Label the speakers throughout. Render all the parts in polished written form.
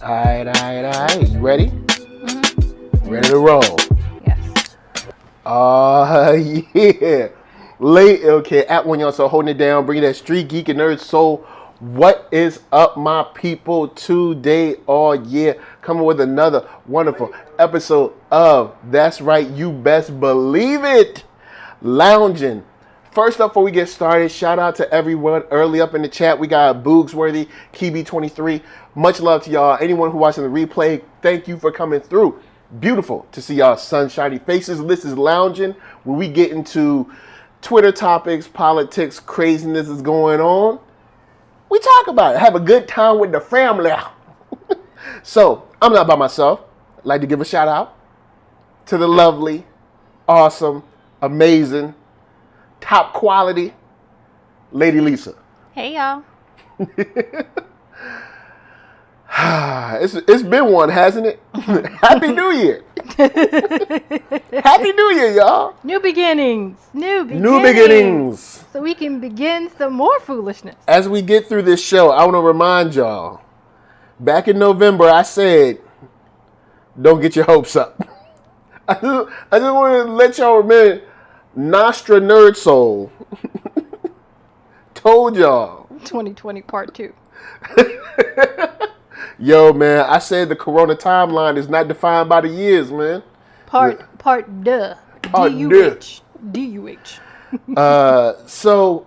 Speaker 1: All right. You ready?
Speaker 2: Mm-hmm.
Speaker 1: Ready to roll?
Speaker 2: Yes.
Speaker 1: Yeah. Okay, at OneYoungsta, holding it down, bringing that StreetGeek and NERDSoul. What is up, my people? Today, coming with another wonderful episode of That's Right, You Best Believe It, Loungin. First up, before we get started, shout out to everyone early up in the chat. We got Boogsworthy, Kibi23. Much love to y'all. Anyone who watching the replay, thank you for coming through. Beautiful to see y'all sunshiny faces. This is Loungin, where we get into Twitter topics, politics, craziness is going on. We talk about it. Have a good time with the family. So, I'm not by myself. I'd like to give a shout out to the lovely, awesome, amazing, top quality Lady Lisa.
Speaker 2: Hey, y'all.
Speaker 1: It's been one, hasn't it? Happy New Year. Happy New Year, y'all.
Speaker 2: New beginnings.
Speaker 1: So
Speaker 2: we can begin some more foolishness.
Speaker 1: As we get through this show, I want to remind y'all, back in November, I said, don't get your hopes up. I just want to let y'all remember, NERDSoul told y'all.
Speaker 2: 2020 part 2.
Speaker 1: Yo, man, I said the corona timeline is not defined by the years, man.
Speaker 2: Part duh. D-U-H.
Speaker 1: So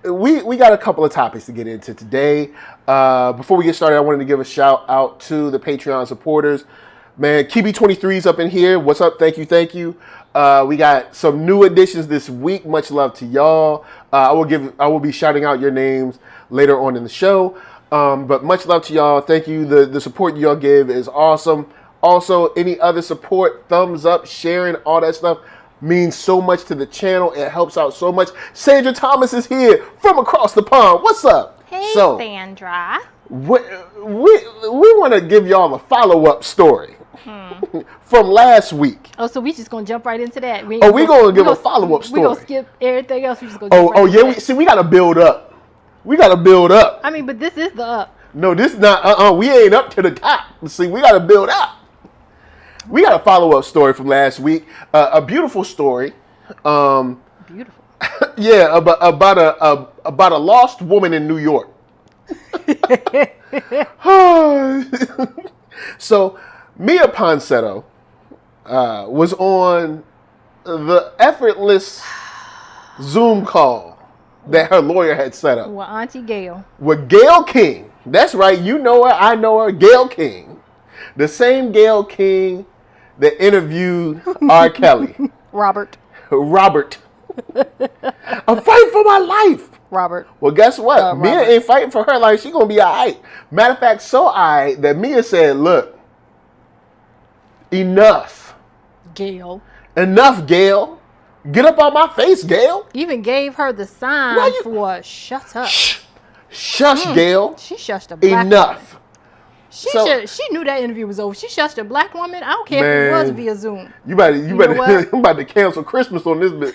Speaker 1: we got a couple of topics to get into today. Before we get started, I wanted to give a shout out to the Patreon supporters. Man, Kibi23's up in here. What's up? Thank you. We got some new additions this week. Much love to y'all. I will be shouting out your names later on in the show. But much love to y'all. Thank you. The support y'all give is awesome. Also, any other support, thumbs up, sharing, all that stuff means so much to the channel. It helps out so much. Sandra Thomas is here from across the pond. What's up?
Speaker 2: Hey, Sandra.
Speaker 1: We want to give y'all a follow-up story from last week.
Speaker 2: Oh, so we just going to jump right into that.
Speaker 1: We're going to give a follow-up story.
Speaker 2: We're going to skip everything else. We just going to jump right into that.
Speaker 1: We got to build up.
Speaker 2: I mean, but this is the up.
Speaker 1: No, this is not. We ain't up to the top. See, we got to build up. We got a follow-up story from last week. A beautiful story.
Speaker 2: Beautiful.
Speaker 1: Yeah, about a lost woman in New York. So, Miya Ponsetto was on the effortless Zoom call that her lawyer had set up.
Speaker 2: With Auntie Gayle.
Speaker 1: With Gayle King. That's right. You know her. I know her. Gayle King. The same Gayle King that interviewed R. Kelly.
Speaker 2: Robert.
Speaker 1: I'm fighting for my life.
Speaker 2: Robert.
Speaker 1: Well, guess what? Miya ain't fighting for her life. She going to be all right. Matter of fact, so all right that Miya said, look, enough.
Speaker 2: Gayle.
Speaker 1: Enough, Gayle. Get up on my face, Gayle.
Speaker 2: Even gave her the sign for shut up.
Speaker 1: Shush, Gayle.
Speaker 2: She shushed a black
Speaker 1: Enough.
Speaker 2: woman. She knew that interview was over. She shushed a black woman. I don't care if it was via Zoom.
Speaker 1: You better. I'm about to cancel Christmas on this bit.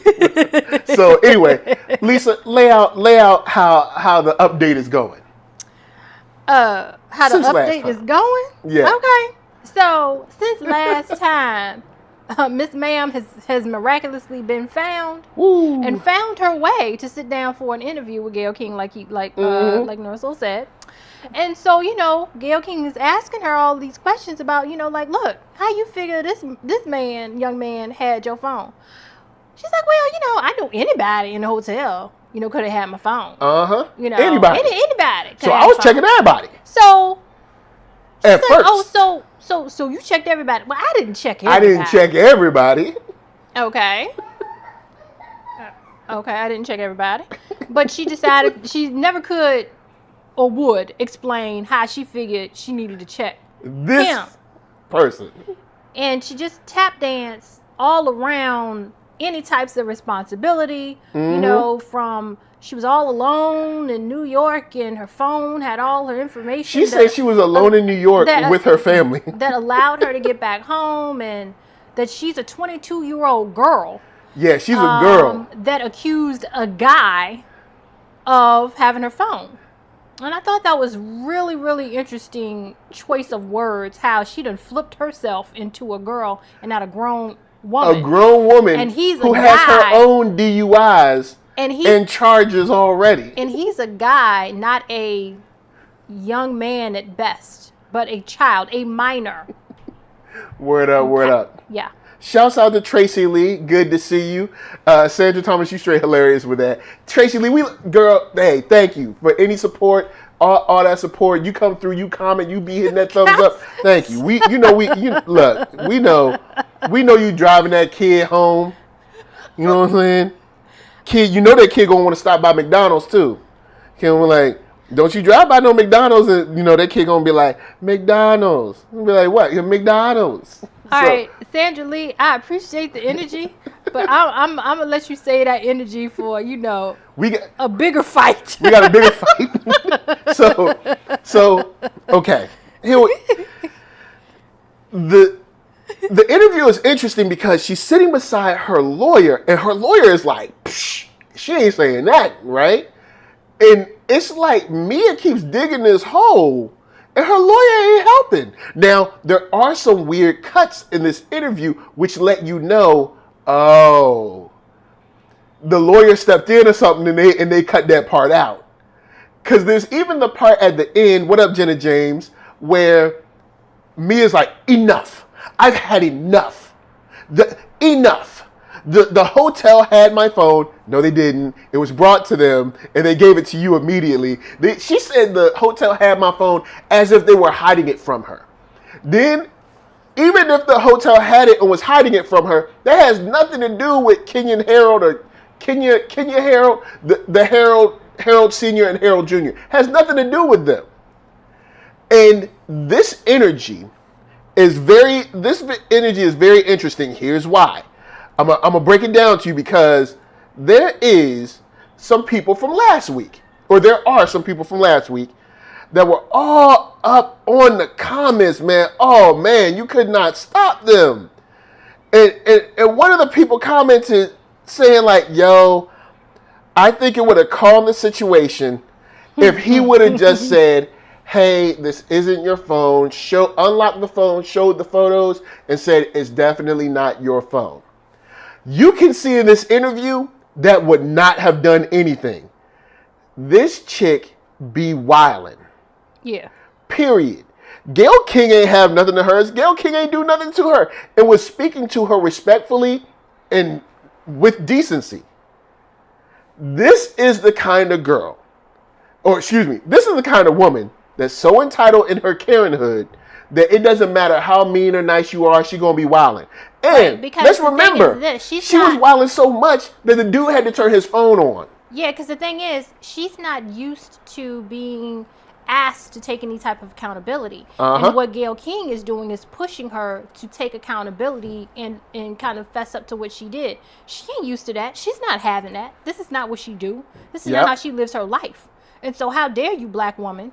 Speaker 1: So anyway, Lisa, lay out how the update is going.
Speaker 2: How the update is going?
Speaker 1: Yeah.
Speaker 2: Okay. So since last time, Miss Ma'am has miraculously been found.
Speaker 1: Ooh.
Speaker 2: And found her way to sit down for an interview with Gayle King, like NERDSoul said. And so, Gayle King is asking her all these questions about, look, how you figure this young man had your phone? She's like, well, I knew anybody in the hotel, could have had my phone.
Speaker 1: Anybody.
Speaker 2: Anybody.
Speaker 1: So I was checking everybody.
Speaker 2: So
Speaker 1: at first.
Speaker 2: Oh, so you checked everybody. Well, I didn't check everybody.
Speaker 1: I didn't check everybody.
Speaker 2: Okay. Okay, I didn't check everybody. But she decided she never could or would explain how she figured she needed to check
Speaker 1: this person.
Speaker 2: And she just tap danced all around any types of responsibility, from she was all alone in New York and her phone had all her information.
Speaker 1: She said she was alone in New York with her family.
Speaker 2: That allowed her to get back home, and that she's a 22-year-old girl.
Speaker 1: Yeah, she's a girl.
Speaker 2: That accused a guy of having her phone. And I thought that was really, really interesting choice of words, how she done flipped herself into a girl and not a grown woman.
Speaker 1: A grown woman
Speaker 2: and he's
Speaker 1: who
Speaker 2: a
Speaker 1: has
Speaker 2: guy,
Speaker 1: her own DUIs and charges already.
Speaker 2: And he's a guy, not a young man at best, but a child, a minor.
Speaker 1: Word up, word up.
Speaker 2: Yeah.
Speaker 1: Shouts out to Tracy Lee. Good to see you. Sandra Thomas, you straight hilarious with that. Tracy Lee, girl, hey, thank you for any support, all that support. You come through, you comment, you be hitting that thumbs up. Thank you. We know you driving that kid home. You know what I'm saying? Kid, you know that kid gonna want to stop by McDonald's too. Kid will be like, don't you drive by no McDonald's, and you know that kid gonna be like, McDonald's. He'll be like, what? McDonald's.
Speaker 2: All right, Sandra Lee, I appreciate the energy, but I'm gonna let you say that energy for a bigger fight.
Speaker 1: We got a bigger fight. so okay. The interview is interesting because she's sitting beside her lawyer, and her lawyer is like, psh, she ain't saying that, right? And it's like Miya keeps digging this hole, and her lawyer ain't helping. Now, there are some weird cuts in this interview which let you know, oh, the lawyer stepped in or something, and they cut that part out. Because there's even the part at the end, what up, Jenna James, where Mia's like, enough. I've had enough. Enough. The hotel had my phone. No, they didn't. It was brought to them, and they gave it to you immediately. She said the hotel had my phone as if they were hiding it from her. Then, even if the hotel had it and was hiding it from her, that has nothing to do with Kenyon Harrold or Kenya Harrold, the Harrold Sr. and Harrold Jr. Has nothing to do with them. And this energy is very interesting. Here's why. I'm gonna break it down to you because there is some people from last week, or there are some people from last week that were all up on the comments, man. Oh man, you could not stop them. And one of the people commented saying like, yo, I think it would have calmed the situation if he would have just said, hey, this isn't your phone. Unlock the phone, showed the photos, and said it's definitely not your phone. You can see in this interview that would not have done anything. This chick be wildin'.
Speaker 2: Yeah.
Speaker 1: Period. Gayle King ain't have nothing to hers. Gayle King ain't do nothing to her. It was speaking to her respectfully and with decency. This is the kind of girl, this is the kind of woman that's so entitled in her Karenhood that it doesn't matter how mean or nice you are, she's going to be wilding. And
Speaker 2: right,
Speaker 1: let's remember, she was wilding so much that the dude had to turn his phone on.
Speaker 2: Yeah, because the thing is, she's not used to being asked to take any type of accountability. And what Gayle King is doing is pushing her to take accountability and kind of fess up to what she did. She ain't used to that. She's not having that. This is not what she do. This is not how she lives her life. And so how dare you, black woman,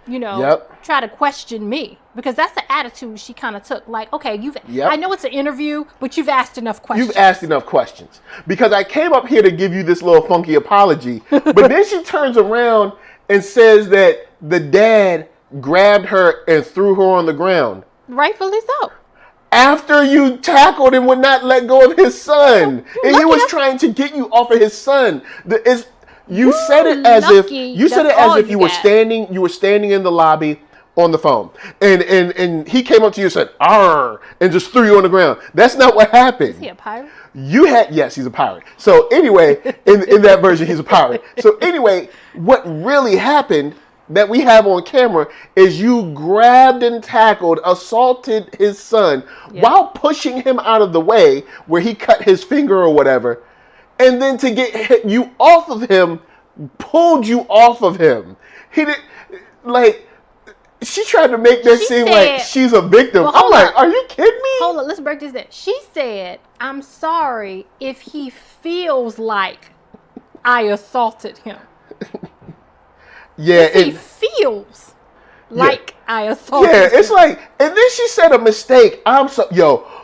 Speaker 2: try to question me, because that's the attitude she kind of took. Like, okay, I know it's an interview, but you've asked enough questions.
Speaker 1: You've asked enough questions. Because I came up here to give you this little funky apology, but then she turns around and says that the dad grabbed her and threw her on the ground.
Speaker 2: Rightfully so.
Speaker 1: After you tackled and would not let go of his son. And he was trying to get you off of his son. You said it as if you were standing in the lobby on the phone, and he came up to you and said "Arr" and just threw you on the ground. That's not what happened.
Speaker 2: Is he a pirate?
Speaker 1: Yes, he's a pirate. So anyway, in that version, he's a pirate. So anyway, what really happened that we have on camera is you grabbed and tackled, assaulted his son while pushing him out of the way where he cut his finger or whatever. And then to get you off of him, pulled you off of him. He did, she tried to make that seem like she's a victim.
Speaker 2: Well,
Speaker 1: I'm like, are you kidding me?
Speaker 2: Hold on, let's break this down. She said, I'm sorry if he feels like I assaulted him.
Speaker 1: Yeah.
Speaker 2: He feels like I assaulted him.
Speaker 1: Yeah, it's like, and then she said a mistake.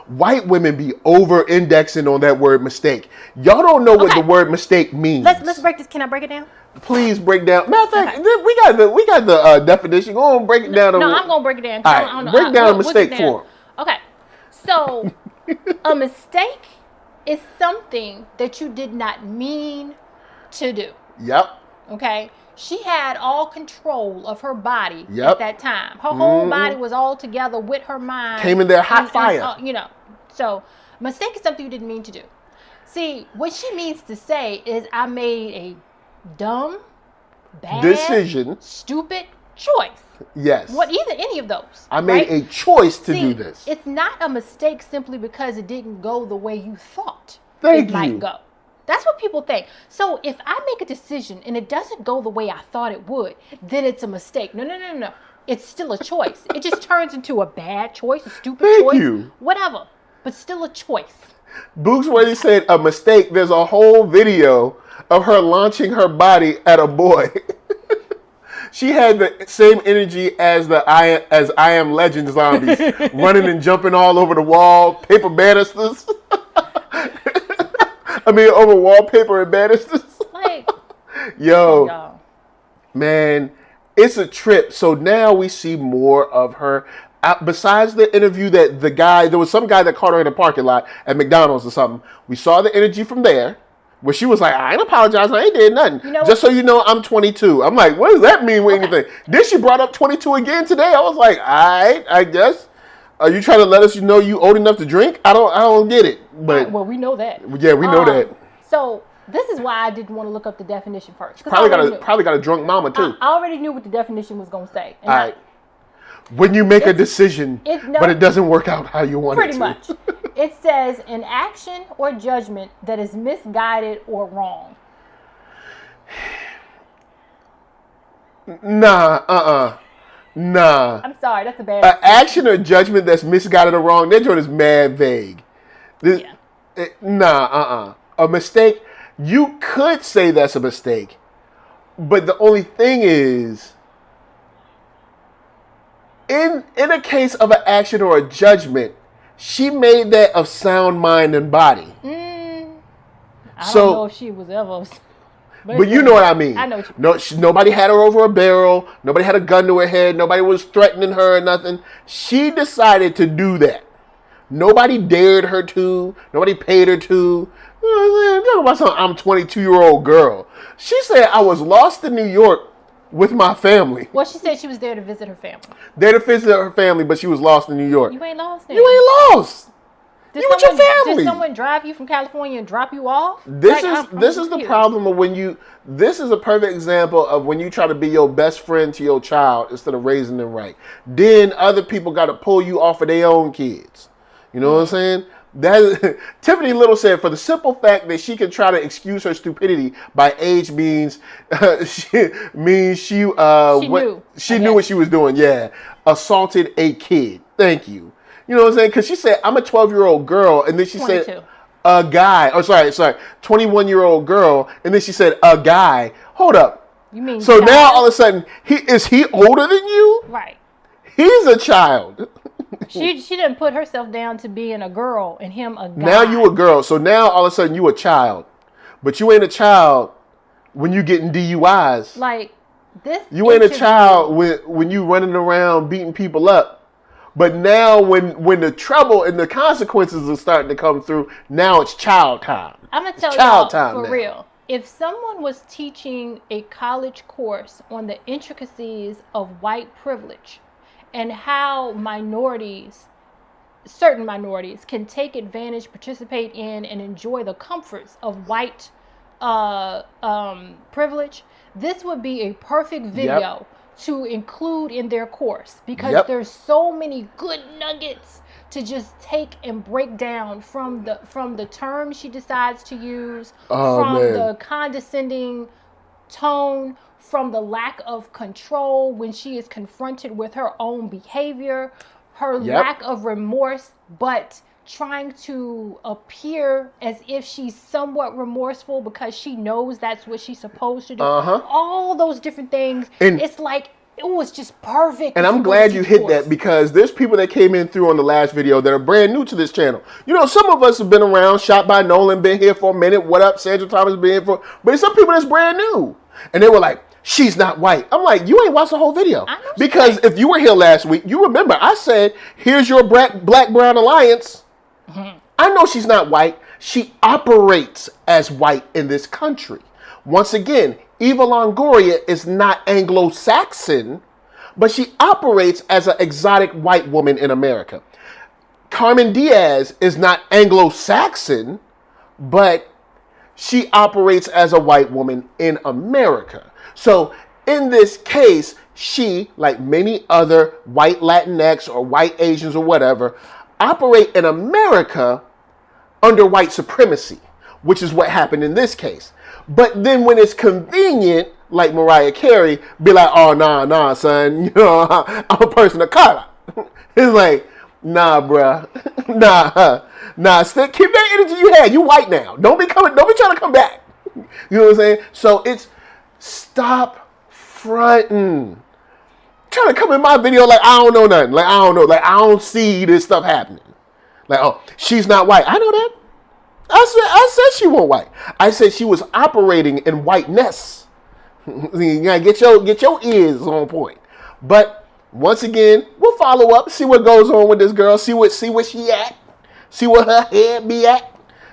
Speaker 1: White women be over-indexing on that word mistake. Y'all don't know what the word mistake means.
Speaker 2: Let's break this. Can I break it down?
Speaker 1: please break down. Matter of fact, we got the definition. Go on, break it down.
Speaker 2: No, I'm gonna break it down.
Speaker 1: All right, break down a mistake for him.
Speaker 2: Okay, so a mistake is something that you did not mean to do.
Speaker 1: Yep.
Speaker 2: Okay. She had all control of her body at that time. Her whole body was all together with her mind.
Speaker 1: Came in there hot fire.
Speaker 2: So mistake is something you didn't mean to do. See, what she means to say is I made a dumb, bad,
Speaker 1: decision,
Speaker 2: stupid choice.
Speaker 1: Yes.
Speaker 2: Any of those.
Speaker 1: I made a choice to do this.
Speaker 2: It's not a mistake simply because it didn't go the way you thought
Speaker 1: it
Speaker 2: might go. That's what people think. So if I make a decision and it doesn't go the way I thought it would, then it's a mistake. No. It's still a choice. It just turns into a bad choice, a stupid choice, whatever. But still a choice.
Speaker 1: Books where he said a mistake. There's a whole video of her launching her body at a boy. She had the same energy as I Am Legend zombies, running and jumping all over the wall, paper banisters. Over wallpaper and banisters. Yo, man, it's a trip. So now we see more of her. Besides the interview that there was some guy that caught her in a parking lot at McDonald's or something. We saw the energy from there, where she was like, I ain't apologizing, I ain't did nothing. Just so you know, I'm 22. I'm like, what does that mean with anything? Then she brought up 22 again today. I was like, all right, I guess. Are you trying to let us know you old enough to drink? I don't get it. But
Speaker 2: well, we know that.
Speaker 1: Yeah, we know that.
Speaker 2: So this is why I didn't want to look up the definition first.
Speaker 1: Probably got a drunk mama too.
Speaker 2: I already knew what the definition was going to say.
Speaker 1: All right. When you make a decision, but it doesn't work out how you want it to.
Speaker 2: Pretty much. It says an action or judgment that is misguided or wrong.
Speaker 1: Nah.
Speaker 2: I'm sorry, that's a bad
Speaker 1: an action or judgment that's misguided or wrong. That joint is mad vague. A mistake, you could say that's a mistake, but the only thing is, in a case of an action or a judgment, she made that of sound mind and body.
Speaker 2: I don't know if she was ever.
Speaker 1: But you know what I mean.
Speaker 2: I know what you mean.
Speaker 1: Nobody had her over a barrel. Nobody had a gun to her head. Nobody was threatening her or nothing. She decided to do that. Nobody dared her to. Nobody paid her to. Talk about some I'm 22-year-old girl. She said, I was lost in New York with my family.
Speaker 2: Well, she said she was there to visit her family.
Speaker 1: There to visit her family, but she was lost in New York.
Speaker 2: You ain't lost there.
Speaker 1: You ain't lost. You with your family.
Speaker 2: Did someone drive you from California and drop you off?
Speaker 1: This is the problem of when you. This is a perfect example of when you try to be your best friend to your child instead of raising them right. Then other people got to pull you off of their own kids. You know what I'm saying? Tiffany Little said, for the simple fact that she can try to excuse her stupidity by age means she knew what she was doing. Yeah, assaulted a kid. Thank you. You know what I'm saying? Because she said, I'm a 12-year-old girl. And then she
Speaker 2: 22.
Speaker 1: said, a guy. Oh, sorry. 21-year-old girl. And then she said, a guy. Hold up.
Speaker 2: You mean
Speaker 1: so child? Now all of a sudden, is he older than you?
Speaker 2: Right.
Speaker 1: He's a child.
Speaker 2: She didn't put herself down to being a girl and him a guy.
Speaker 1: Now you a girl. So now all of a sudden you a child. But you ain't a child when you getting DUIs.
Speaker 2: Like this.
Speaker 1: You ain't a child when you running around beating people up. But now when the trouble and the consequences are starting to come through, now it's child time.
Speaker 2: I'm going to tell y'all for real. If someone was teaching a college course on the intricacies of white privilege and how certain minorities can take advantage, participate in, and enjoy the comforts of white privilege, this would be a perfect video to include in their course, because there's so many good nuggets to just take and break down from the terms she decides to use, the condescending tone, from the lack of control when she is confronted with her own behavior, her lack of remorse, but trying to appear as if she's somewhat remorseful because she knows that's what she's supposed to do. All those different things. And it's like, it was just perfect.
Speaker 1: And I'm glad you hit that, because there's people that came in through on the last video that are brand new to this channel. You know, some of us have been around, Shot by Nolan, been here for a minute. What up, Sandra Thomas, been here for, but some people that's brand new. And they were like, she's not white. I'm like, you ain't watched the whole video.
Speaker 2: I know
Speaker 1: Because if you were here last week, you remember I said, here's your black-brown alliance.
Speaker 2: Mm-hmm.
Speaker 1: I know she's not white. She operates as white in this country. Once again, Eva Longoria is not Anglo-Saxon, but she operates as an exotic white woman in America. Carmen Diaz is not Anglo-Saxon, but she operates as a white woman in America. So in this case, she, like many other white Latinx or white Asians or whatever, operate in America under white supremacy, which is what happened in this case. But then when it's convenient, like Mariah Carey, be like, oh, nah, son, you know, I'm a person of color. It's like, nah, bruh, nah, keep that energy you had. You white now. Don't be trying to come back. You know what I'm saying? So it's stop fronting. Trying to come in my video like I don't know nothing. Like I don't know. Like I don't see this stuff happening. Like, oh, she's not white. I know that. I said she wasn't white. I said she was operating in whiteness. You gotta get your ears on point. But once again, we'll follow up, see what goes on with this girl, see what she at, see what her head be at.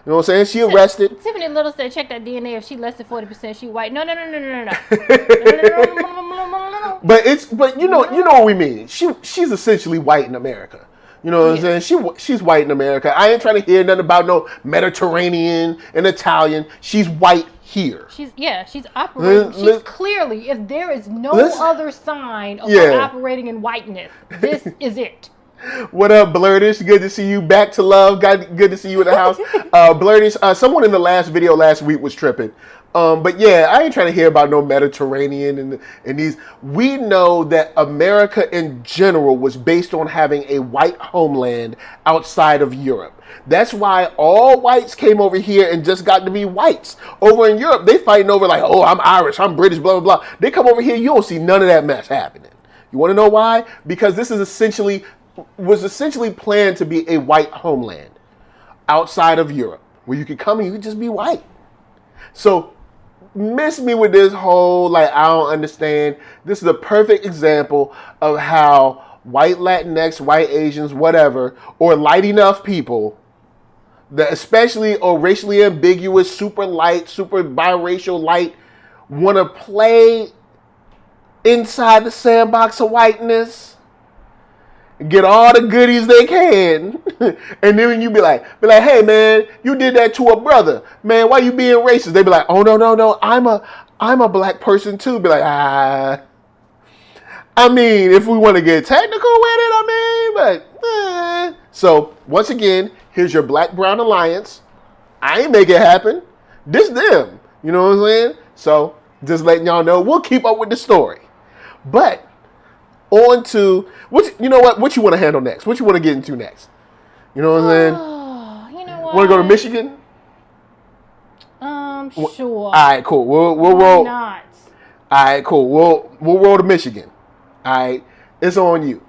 Speaker 1: You know what I'm saying? She arrested.
Speaker 2: Tiffany Little said, check that DNA. If she less than 40%, she white. No.
Speaker 1: But you know what we mean. She's essentially white in America. You know what I'm saying? She's white in America. I ain't trying to hear nothing about no Mediterranean and Italian. She's white here.
Speaker 2: She's operating. She's clearly, if there is no other sign of her operating in whiteness, this is it.
Speaker 1: What up, Blurtish? Good to see you. Back to love. Good to see you in the house. Blurtish, someone in the last video last week was tripping. But yeah, I ain't trying to hear about no Mediterranean and these. We know that America in general was based on having a white homeland outside of Europe. That's why all whites came over here and just got to be whites. Over in Europe, they fighting over like, oh, I'm Irish, I'm British, blah, blah, blah. They come over here, you don't see none of that mess happening. You want to know why? Because this was essentially planned to be a white homeland outside of Europe, where you could come and you could just be white. So miss me with this whole, like, I don't understand. This is a perfect example of how white Latinx, white Asians, whatever, or light enough people, that especially, or racially ambiguous, super light, super biracial light, want to play inside the sandbox of whiteness, get all the goodies they can, and then you be like, hey man, you did that to a brother, man, why you being racist? They be like, oh no, I'm a black person too. Be like, I mean, if we want to get technical with it, but so once again, here's your black-brown alliance. I ain't make it happen. This them, you know what I'm saying? So just letting y'all know, we'll keep up with the story, but. On to what you want to handle next? What you want to get into next? You know what I'm saying?
Speaker 2: You know what?
Speaker 1: Want to go to Michigan?
Speaker 2: Sure.
Speaker 1: All right, cool. We'll
Speaker 2: Why
Speaker 1: roll.
Speaker 2: not?
Speaker 1: All right, cool. We'll roll to Michigan. All right, it's on you.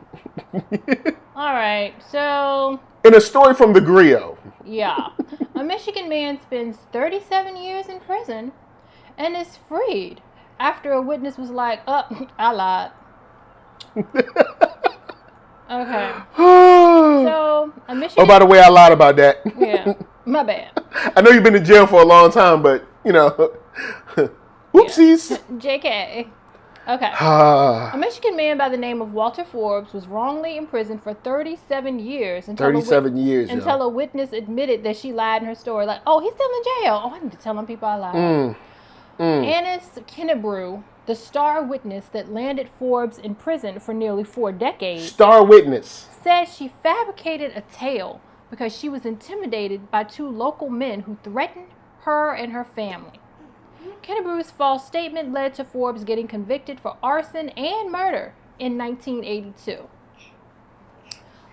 Speaker 2: All right, so.
Speaker 1: In a story from the Griot.
Speaker 2: Yeah, a Michigan man spends 37 years in prison and is freed after a witness was like, "Oh, I lied." Okay. So, a Michigan...
Speaker 1: Oh, by the way, I lied about that.
Speaker 2: Yeah, my bad.
Speaker 1: I know you've been in jail for a long time, but, you know, oopsies.
Speaker 2: Yeah. JK. Okay. A Michigan man by the name of Walter Forbes was wrongly imprisoned for 37 years. Until a witness admitted that she lied in her story. Like, oh, he's still in jail. Oh, I need to tell them people I lied. Annis Kennebrew, the star witness that landed Forbes in prison for nearly 4 decades,
Speaker 1: star witness,
Speaker 2: said she fabricated a tale because she was intimidated by 2 local men who threatened her and her family. Kennebrew's false statement led to Forbes getting convicted for arson and murder in 1982.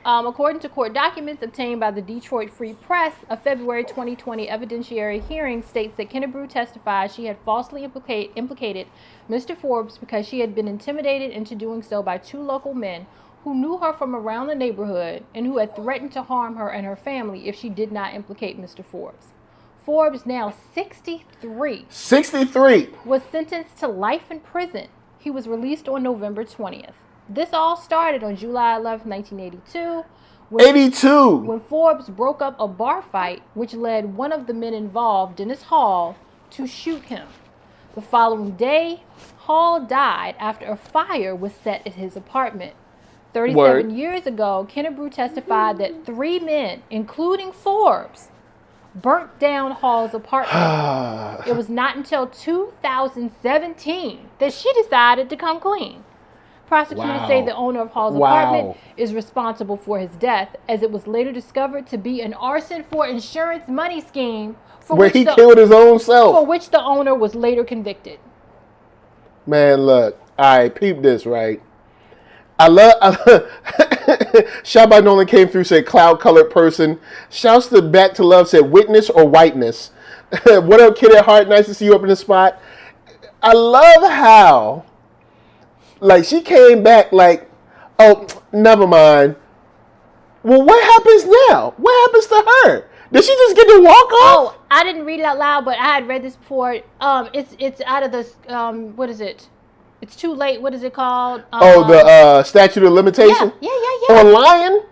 Speaker 2: According to court documents obtained by the Detroit Free Press, a February 2020 evidentiary hearing states that Kennebrew testified she had falsely implicated Mr. Forbes because she had been intimidated into doing so by 2 local men who knew her from around the neighborhood and who had threatened to harm her and her family if she did not implicate Mr. Forbes. Forbes, now 63,
Speaker 1: 63.
Speaker 2: was sentenced to life in prison. He was released on November 20th. This all started on July 11th, 1982.
Speaker 1: 82.
Speaker 2: When Forbes broke up a bar fight, which led one of the men involved, Dennis Hall, to shoot him. The following day, Hall died after a fire was set at his apartment. 37 years ago, Kennebrew testified that 3 men, including Forbes, burnt down Hall's apartment. It was not until 2017 that she decided to come clean. Prosecutors say the owner of Hall's apartment is responsible for his death, as it was later discovered to be an arson for insurance money scheme
Speaker 1: where he killed his own self.
Speaker 2: For which the owner was later convicted.
Speaker 1: Man, look. All right, peep this, right? I love Shout by Nolan came through, said cloud colored person. Shouts to Back to Love, said witness or whiteness. What up, kid at heart? Nice to see you up in the spot. I love how, like, she came back like, oh, never mind. Well, what happens now? What happens to her? Did she just get to walk off?
Speaker 2: Oh, I didn't read it out loud, but I had read this before. It's out of this. What is it? It's too late. What is it called?
Speaker 1: The statute of limitation?
Speaker 2: Yeah.
Speaker 1: On lying?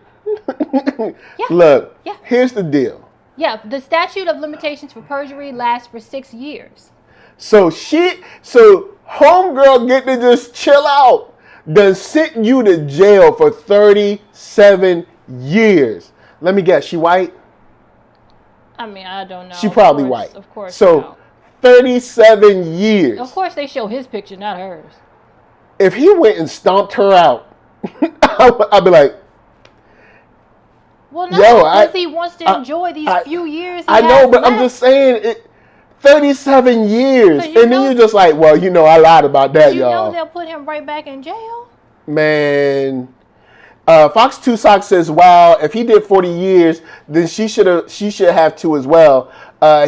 Speaker 2: Yeah.
Speaker 1: Look, here's the deal.
Speaker 2: Yeah, the statute of limitations for perjury lasts for 6 years.
Speaker 1: So homegirl get to just chill out. Done sent you to jail for 37 years. Let me guess, she white?
Speaker 2: I mean, I don't know.
Speaker 1: She probably white.
Speaker 2: Of course.
Speaker 1: So 37 years.
Speaker 2: Of course they show his picture, not hers.
Speaker 1: If he went and stomped her out, I'd be like,
Speaker 2: well, no, because he wants to enjoy these few years.
Speaker 1: I know, but I'm just saying, 37 years. And then you're just like, well, I lied about that, y'all.
Speaker 2: You know they'll put him right back in jail?
Speaker 1: Man. Fox 2 Sock says, wow, if he did 40 years, then she should have too as well.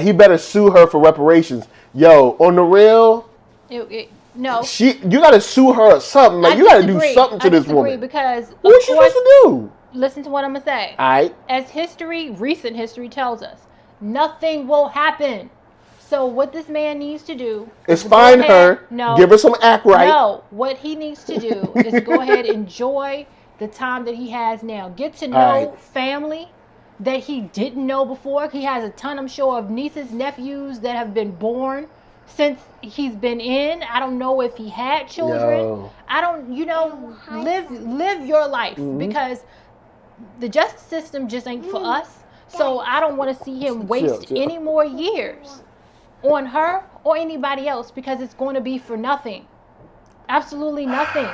Speaker 1: He better sue her for reparations. Yo, on the real,
Speaker 2: no.
Speaker 1: You got to sue her or something. Like, you got to do something to this woman.
Speaker 2: Because
Speaker 1: what is she supposed to do?
Speaker 2: Listen to what I'm going to say.
Speaker 1: All right.
Speaker 2: As recent history tells us, nothing will happen. So what this man needs to do
Speaker 1: is find her, give her some act right.
Speaker 2: No, what he needs to do is go ahead and enjoy the time that he has now. Get to know family that he didn't know before. He has a ton, I'm sure, of nieces, nephews that have been born since he's been in. I don't know if he had children. I don't, live your life, because the justice system just ain't for us. So I don't want to see him waste any more years on her or anybody else, because it's going to be for nothing. Absolutely nothing.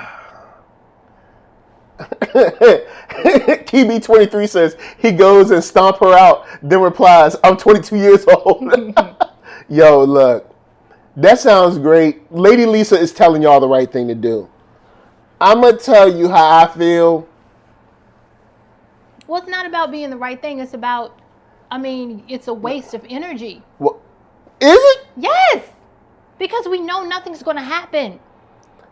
Speaker 1: TB23 says he goes and stomp her out, then replies, I'm 22 years old. Yo, look, that sounds great. Lady Lisa is telling y'all the right thing to do. I'm going to tell you how I feel.
Speaker 2: Well, it's not about being the right thing. It's about, it's a waste of energy.
Speaker 1: Well, is it?
Speaker 2: Yes, because we know nothing's going to happen.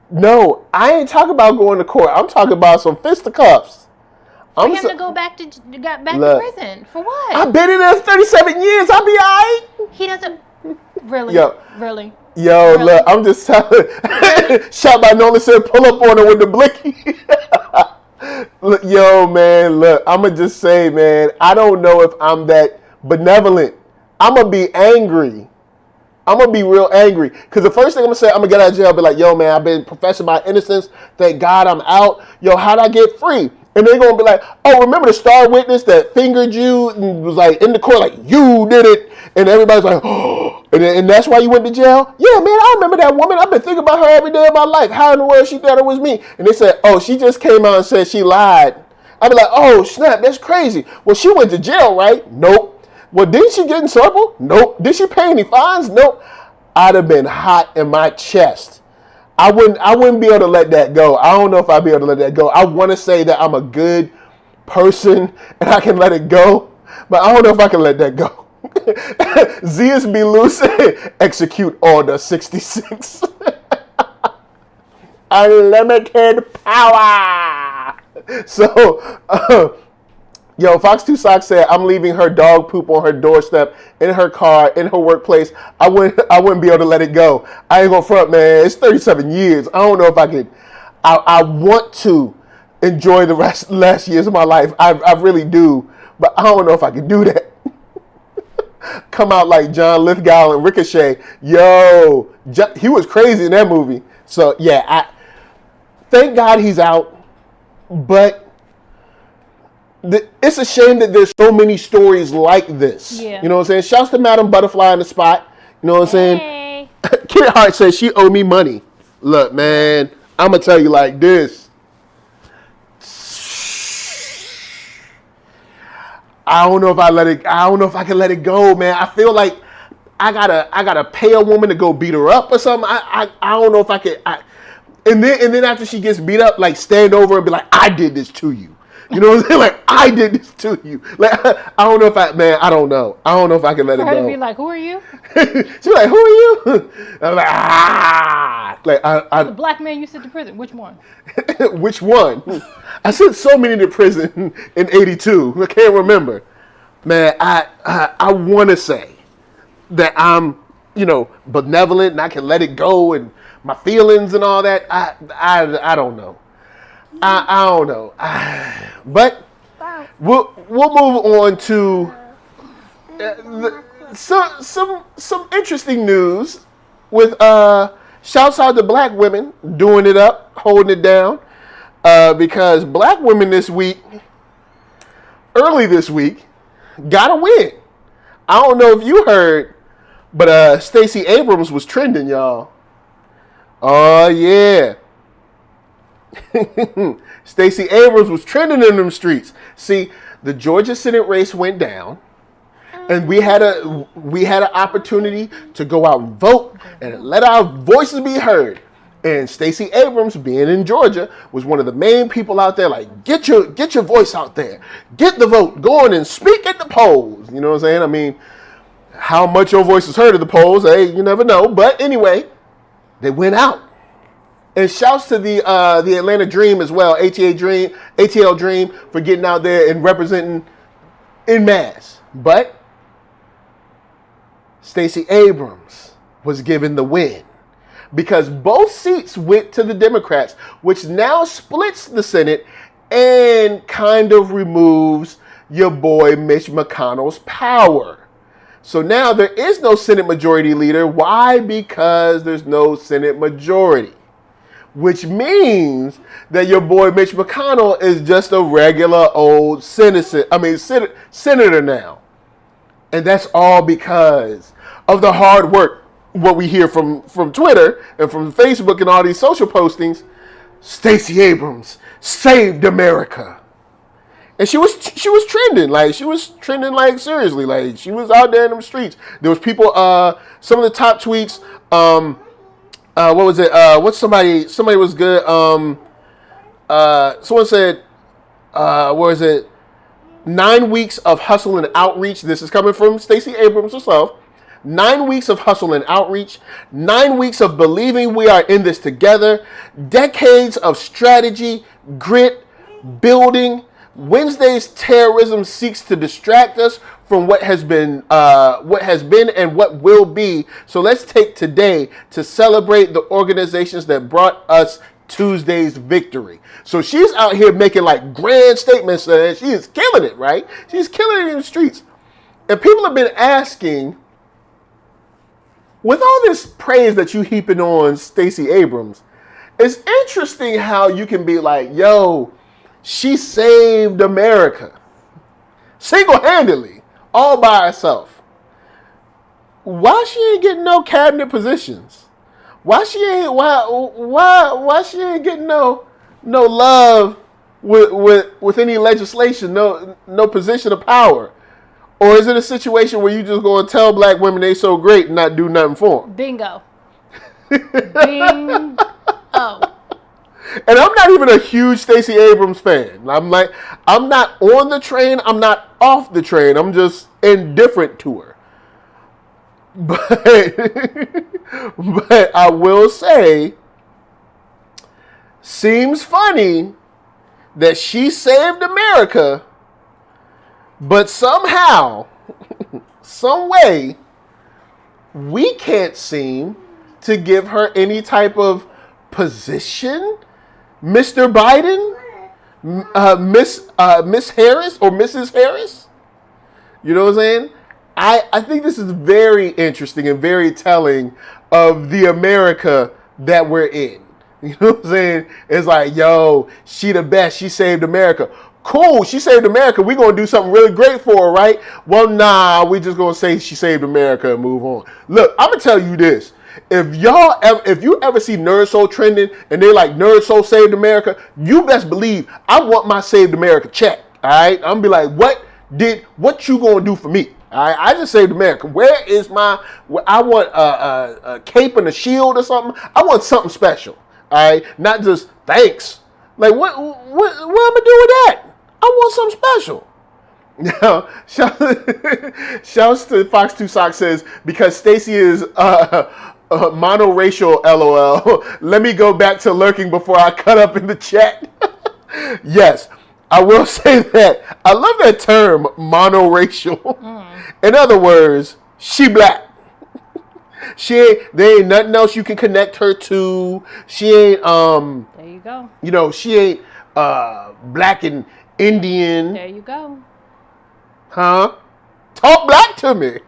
Speaker 1: No, I ain't talking about going to court. I'm talking about some fisticuffs.
Speaker 2: For him to go back to prison. For what?
Speaker 1: I've been in there 37 years. I'll be all right.
Speaker 2: He doesn't. Really? Really?
Speaker 1: Yo, look, I'm just telling. Shot by Nolan said, pull up on her with the blicky. Look, yo, man, look, I'm going to just say, man, I don't know if I'm that benevolent. I'm going to be angry. I'm going to be real angry. Because the first thing I'm going to say, I'm going to get out of jail, be like, yo, man, I've been professing my innocence. Thank God I'm out. Yo, how'd I get free? And they're going to be like, oh, remember the star witness that fingered you and was like in the court like, you did it. And everybody's like, oh, and that's why you went to jail? Yeah, man, I remember that woman. I've been thinking about her every day of my life. How in the world she thought it was me? And they said, oh, she just came out and said she lied. I'd be like, oh, snap, that's crazy. Well, she went to jail, right? Nope. Well, didn't she get in trouble? Nope. Did she pay any fines? Nope. I'd have been hot in my chest. I wouldn't be able to let that go. I don't know if I'd be able to let that go. I want to say that I'm a good person and I can let it go, but I don't know if I can let that go. Zeus be loose. Execute order 66. Unlimited power. So, Yo, Fox 2 Socks said, I'm leaving her dog poop on her doorstep, in her car, in her workplace. I wouldn't be able to let it go. I ain't gonna front, man. It's 37 years. I don't know if I could. I want to enjoy the last years of my life. I really do. But I don't know if I can do that. Come out like John Lithgow and Ricochet. Yo, he was crazy in that movie. So, yeah, thank God he's out. But it's a shame that there's so many stories like this.
Speaker 2: Yeah.
Speaker 1: You know what I'm saying? Shouts to Madam Butterfly in the spot. You know what I'm saying? Kid Hart says she owe me money. Look, man, I'm going to tell you like this. I don't know if I can let it go, man. I feel like I gotta pay a woman to go beat her up or something. I don't know if I can. And then after she gets beat up, like stand over and be like, I did this to you. You know what I'm saying? Like, I did this to you. Like, I don't know if I don't know. I don't know if I can let it go.
Speaker 2: For her to be like, who are you?
Speaker 1: She's like, who are you? I'm like, ah. Like,
Speaker 2: The black man you sent to prison. Which one?
Speaker 1: Which one? I sent so many to prison in 82. I can't remember. Man, I want to say that I'm, benevolent and I can let it go and my feelings and all that. I don't know. I don't know. But we'll move on to some interesting news with shouts out to black women doing it up, holding it down, because black women early this week, got a win. I don't know if you heard, but Stacey Abrams was trending, y'all. Oh yeah. Stacey Abrams was trending in them streets. See, the Georgia Senate race went down, and we had an opportunity to go out and vote and let our voices be heard. And Stacey Abrams, being in Georgia, was one of the main people out there. Like, get your voice out there, get the vote, go on and speak at the polls. You know what I'm saying? I mean, how much your voice is heard at the polls? Hey, you never know. But anyway, they went out. And shouts to the Atlanta Dream as well, ATL Dream, for getting out there and representing en masse. But Stacey Abrams was given the win because both seats went to the Democrats, which now splits the Senate and kind of removes your boy Mitch McConnell's power. So now there is no Senate Majority Leader. Why? Because there's no Senate majority. Which means that your boy Mitch McConnell is just a regular old senator now. And that's all because of the hard work. What we hear from Twitter and from Facebook and all these social postings. Stacey Abrams saved America. And she was trending. Like, she was trending, like, seriously. Like, she was out there in them streets. There was people, some of the top tweets, what was it? Somebody was good. Someone said, what was it? 9 weeks of hustle and outreach. This is coming from Stacey Abrams herself. 9 weeks of hustle and outreach. 9 weeks of believing we are in this together. Decades of strategy, grit, building. Wednesday's terrorism seeks to distract us from what has been and what will be. So let's take today to celebrate the organizations that brought us Tuesday's victory. So she's out here making like grand statements and she is killing it, right? She's killing it in the streets. And people have been asking, with all this praise that you heaping on Stacey Abrams, it's interesting how you can be like, yo, she saved America. Single-handedly. All by herself. Why she ain't getting no cabinet positions? Why she ain't getting no love with any legislation, no position of power? Or is it a situation where you just gonna tell black women they so great and not do nothing for them?
Speaker 2: Bingo. Bingo.
Speaker 1: And I'm not even a huge Stacey Abrams fan. I'm not on the train. I'm not off the train. I'm just indifferent to her. But I will say, seems funny that she saved America, But somehow, some way, we can't seem to give her any type of position. Mr. Biden, Miss Harris or Mrs. Harris. You know what I'm saying? I think this is very interesting and very telling of the America that we're in. You know what I'm saying? It's like, yo, she the best. She saved America. Cool, she saved America. We're going to do something really great for her, right? Well, nah, we just going to say she saved America and move on. Look, I'm going to tell you this. If you ever see NERDSoul trending and they're like, NERDSoul saved America, you best believe I want my saved America check. All right? I'm going to be like, what you going to do for me? All right? I just saved America. Where is I want a cape and a shield or something. I want something special. All right? Not just thanks. Like, what am I going to do with that? I want something special. Now, shouts to Fox 2 Socks says, because Stacy is monoracial, LOL. Let me go back to lurking before I cut up in the chat. Yes, I will say that. I love that term, monoracial. In other words, she black. There ain't nothing else you can connect her to. She ain't
Speaker 2: There you go.
Speaker 1: You know, she ain't black and Indian.
Speaker 2: There you go.
Speaker 1: Huh? Talk black to me.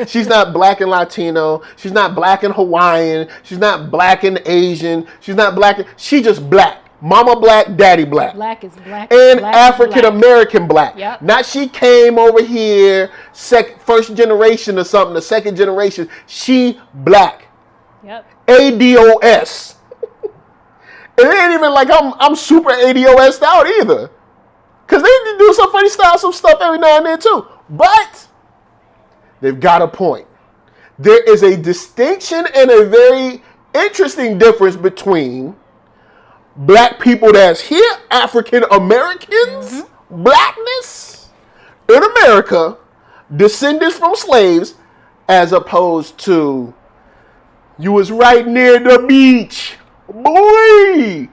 Speaker 1: She's not black and Latino. She's not black and Hawaiian. She's not black and Asian. She's not black. She just black. Mama black, daddy black.
Speaker 2: Black is black.
Speaker 1: And
Speaker 2: black
Speaker 1: African American black.
Speaker 2: Yep.
Speaker 1: Not she came over here, first generation or something, the second generation. She black.
Speaker 2: Yep.
Speaker 1: ADOS. It ain't even like I'm super ADOS'd out either. Because they do some funny style, some stuff every now and then too. But they've got a point. There is a distinction and a very interesting difference between black people that's here, African Americans, blackness in America, descendants from slaves, as opposed to you was right near the beach, boy,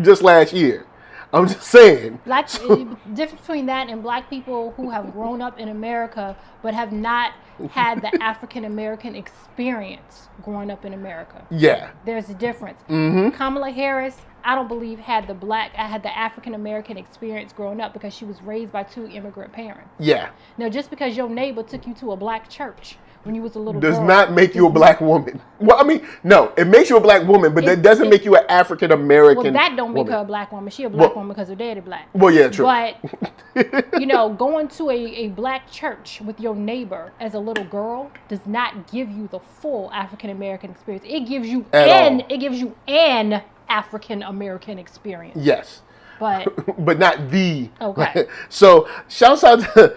Speaker 1: just last year. I'm just saying.
Speaker 2: Difference between that and black people who have grown up in America but have not had the African American experience growing up in America.
Speaker 1: Yeah.
Speaker 2: There's a difference. Kamala Harris, I don't believe had the African American experience growing up because she was raised by 2 immigrant parents.
Speaker 1: Yeah.
Speaker 2: Now, just because your neighbor took you to a black church when you was a little girl
Speaker 1: does not make you a black woman. Well, I mean, no, it makes you a black woman, but that doesn't make you an African American.
Speaker 2: Well, that don't make her a black woman. She a black woman because her daddy black.
Speaker 1: Well, yeah, true.
Speaker 2: But going to a black church with your neighbor as a little girl does not give you the full African American experience. It gives you an African American experience.
Speaker 1: Yes. But not the.
Speaker 2: Okay.
Speaker 1: So shouts out to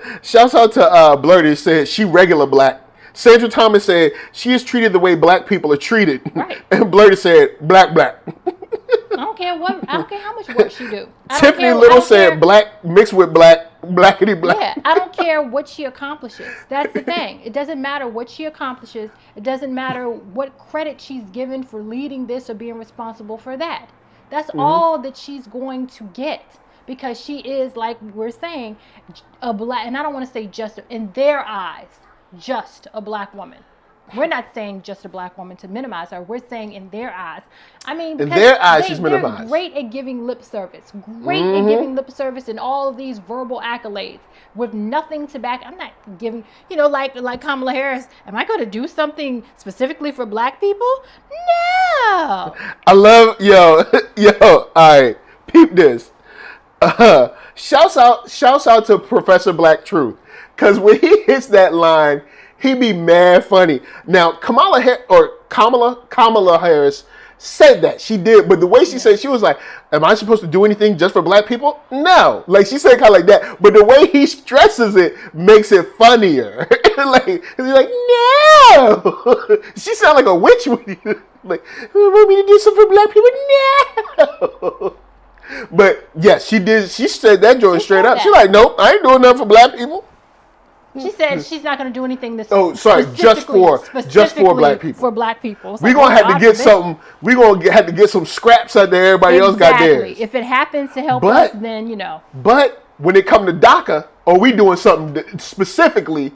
Speaker 1: Blurty said she regular black. Sandra Thomas said she is treated the way black people are treated.
Speaker 2: Right.
Speaker 1: And Blurty said black.
Speaker 2: I don't care how much work she do.
Speaker 1: Tiffany Little said black mixed with blackity black.
Speaker 2: Yeah, I don't care what she accomplishes. That's the thing. It doesn't matter what she accomplishes. It doesn't matter what credit she's given for leading this or being responsible for that. That's all that she's going to get. Because she is, like we're saying, a black, and I don't want to say just, in their eyes, just a black woman. We're not saying just a black woman to minimize her. We're saying in their eyes. I mean,
Speaker 1: in their eyes, she's minimized.
Speaker 2: They're great at giving lip service. Great at giving lip service and all of these verbal accolades with nothing to back. I'm not giving, like Kamala Harris. Am I going to do something specifically for black people? No.
Speaker 1: I love, yo. All right, peep this. Shouts out to Professor Black Truth, because when he hits that line, he be mad funny. Now Kamala Harris said that she did, but the way she said, she was like, "Am I supposed to do anything just for black people?" No, like she said kind of like that, but the way he stresses it makes it funnier. Like he's like, "No," she sound like a witch when you like, "You want me to do something for black people?" No. But yes, she did. She said that joint straight up. She's like, "Nope, I ain't doing nothing for black people."
Speaker 2: She said she's not going to do anything this.
Speaker 1: Oh, sorry, just for black people.
Speaker 2: For black people,
Speaker 1: we're gonna have to get something. We're gonna have to get some scraps out there. Everybody else got theirs.
Speaker 2: If it happens to help us, then
Speaker 1: But when it come to DACA, or we doing something specifically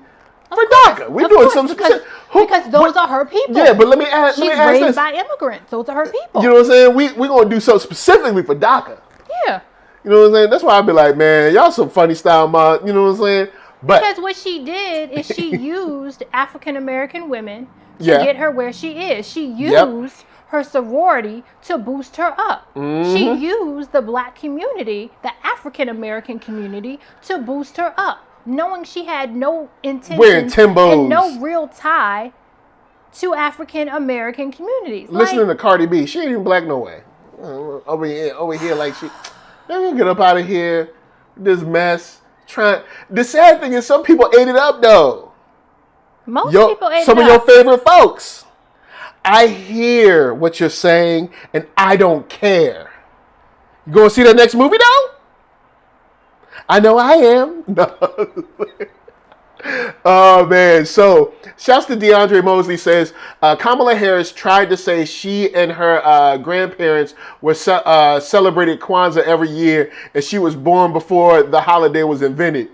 Speaker 1: for DACA? We
Speaker 2: Of
Speaker 1: doing
Speaker 2: course,
Speaker 1: something
Speaker 2: because,
Speaker 1: specific.
Speaker 2: those are her people.
Speaker 1: Yeah, but let me ask.
Speaker 2: She's
Speaker 1: let me ask
Speaker 2: raised
Speaker 1: this.
Speaker 2: by immigrants. Those are her people.
Speaker 1: You know what I'm saying? We're gonna do something specifically for DACA.
Speaker 2: Yeah.
Speaker 1: You know what I'm saying? That's why I be like, man, y'all some funny style mod. You know what I'm saying? But
Speaker 2: Because what she did is she used African American women to
Speaker 1: Yeah.
Speaker 2: get her where she is. She used her sorority to boost her up. She used the black community, the African American community, to boost her up, knowing she had no intention
Speaker 1: Wearing Timbos.
Speaker 2: and no real tie to African American communities.
Speaker 1: listening to Cardi B, she ain't even black no way. Over here, like she. Let me get up out of here. This mess. The sad thing is, some people ate it up though.
Speaker 2: Most people ate
Speaker 1: Some
Speaker 2: it
Speaker 1: of your
Speaker 2: up.
Speaker 1: favorite folks. I hear what you're saying, and I don't care. You going to see that next movie though? I know I am. No. Oh man! So, shouts to DeAndre Mosley says Kamala Harris tried to say she and her grandparents were celebrated Kwanzaa every year, and she was born before the holiday was invented.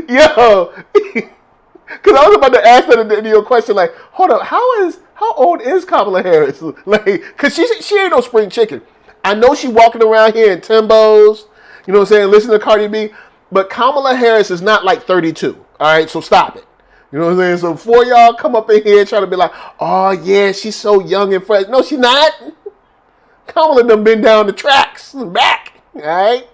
Speaker 1: Yo, because I was about to ask that in your question, like, hold up, how old is Kamala Harris? Like, because she ain't no spring chicken. I know she walking around here in Timbos. You know what I'm saying? Listen to Cardi B. But Kamala Harris is not like 32. All right? So stop it. You know what I'm saying? So before y'all come up in here trying to be like, oh, yeah, she's so young and fresh. No, she's not. Kamala done been down the tracks and back. All right?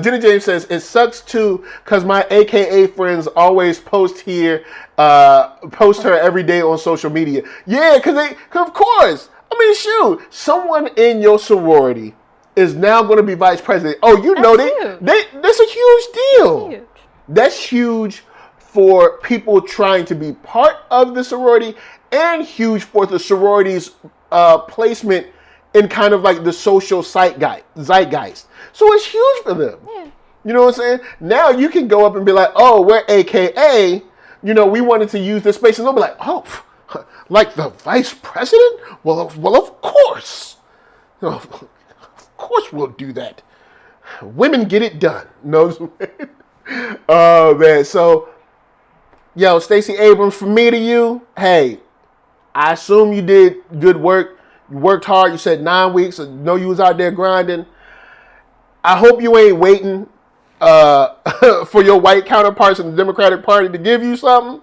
Speaker 1: Jenny James says, it sucks too because my AKA friends always post her every day on social media. Yeah, because of course. I mean, shoot, someone in your sorority is now going to be vice president. Oh, you know that's a huge deal.
Speaker 2: Huge.
Speaker 1: That's huge for people trying to be part of the sorority, and huge for the sorority's placement in kind of like the social zeitgeist. So it's huge for them.
Speaker 2: Yeah.
Speaker 1: You know what I'm saying? Now you can go up and be like, oh, we're AKA, we wanted to use this space. And they'll be like, oh, like the vice president? Well, of course. Of course we'll do that. Women get it done. No. Oh, man. So, yo, Stacey Abrams, from me to you, hey, I assume you did good work. You worked hard. You said 9 weeks. I know you was out there grinding. I hope you ain't waiting for your white counterparts in the Democratic Party to give you something.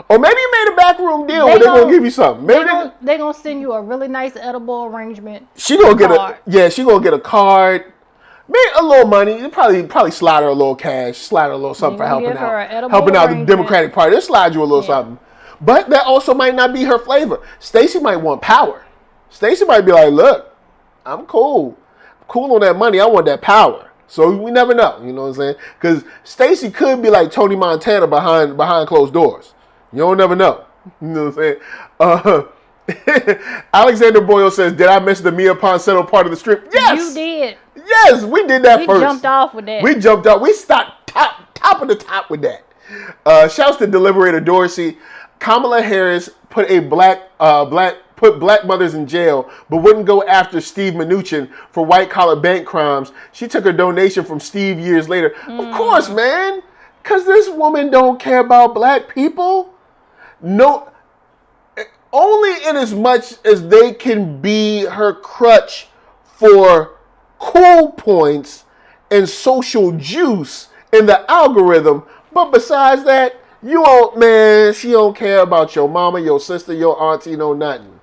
Speaker 1: Or maybe you made a backroom deal where they're going to give you something. Maybe
Speaker 2: they're going to send you a really nice edible arrangement.
Speaker 1: She going to get a card. Maybe a little money. You probably slide her a little cash, slide her a little something for helping out the Democratic Party. They'll slide you a little something. But that also might not be her flavor. Stacey might want power. Stacey might be like, look, I'm cool. I'm cool on that money. I want that power. So we never know. You know what I'm saying? Because Stacey could be like Tony Montana behind closed doors. You don't never know. You know what I'm saying? Alexander Boyle says, did I miss the Miya Ponsetto part of the strip? Yes!
Speaker 2: You did.
Speaker 1: Yes, we did that first.
Speaker 2: We jumped off with that.
Speaker 1: We jumped off. We stopped top of the top with that. Shouts to Deliberator Dorsey. Kamala Harris put black mothers in jail, but wouldn't go after Steve Mnuchin for white-collar bank crimes. She took her donation from Steve years later. Of course, man. Because this woman don't care about black people. No, only in as much as they can be her crutch for cool points and social juice in the algorithm. But besides that, she don't care about your mama, your sister, your auntie, no nothing.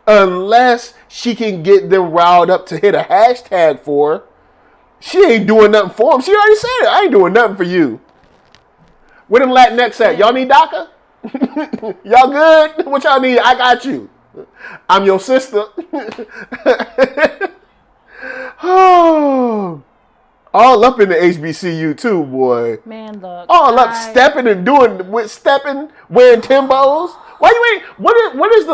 Speaker 1: Unless she can get them riled up to hit a hashtag for her. She ain't doing nothing for them. She already said it. I ain't doing nothing for you. Where them Latinx at? Y'all need DACA? Y'all good? What y'all need? I got you. I'm your sister. Oh, all up in the HBCU too, boy.
Speaker 2: Man, look.
Speaker 1: All up, stepping, wearing Timbos. Why you ain't? What is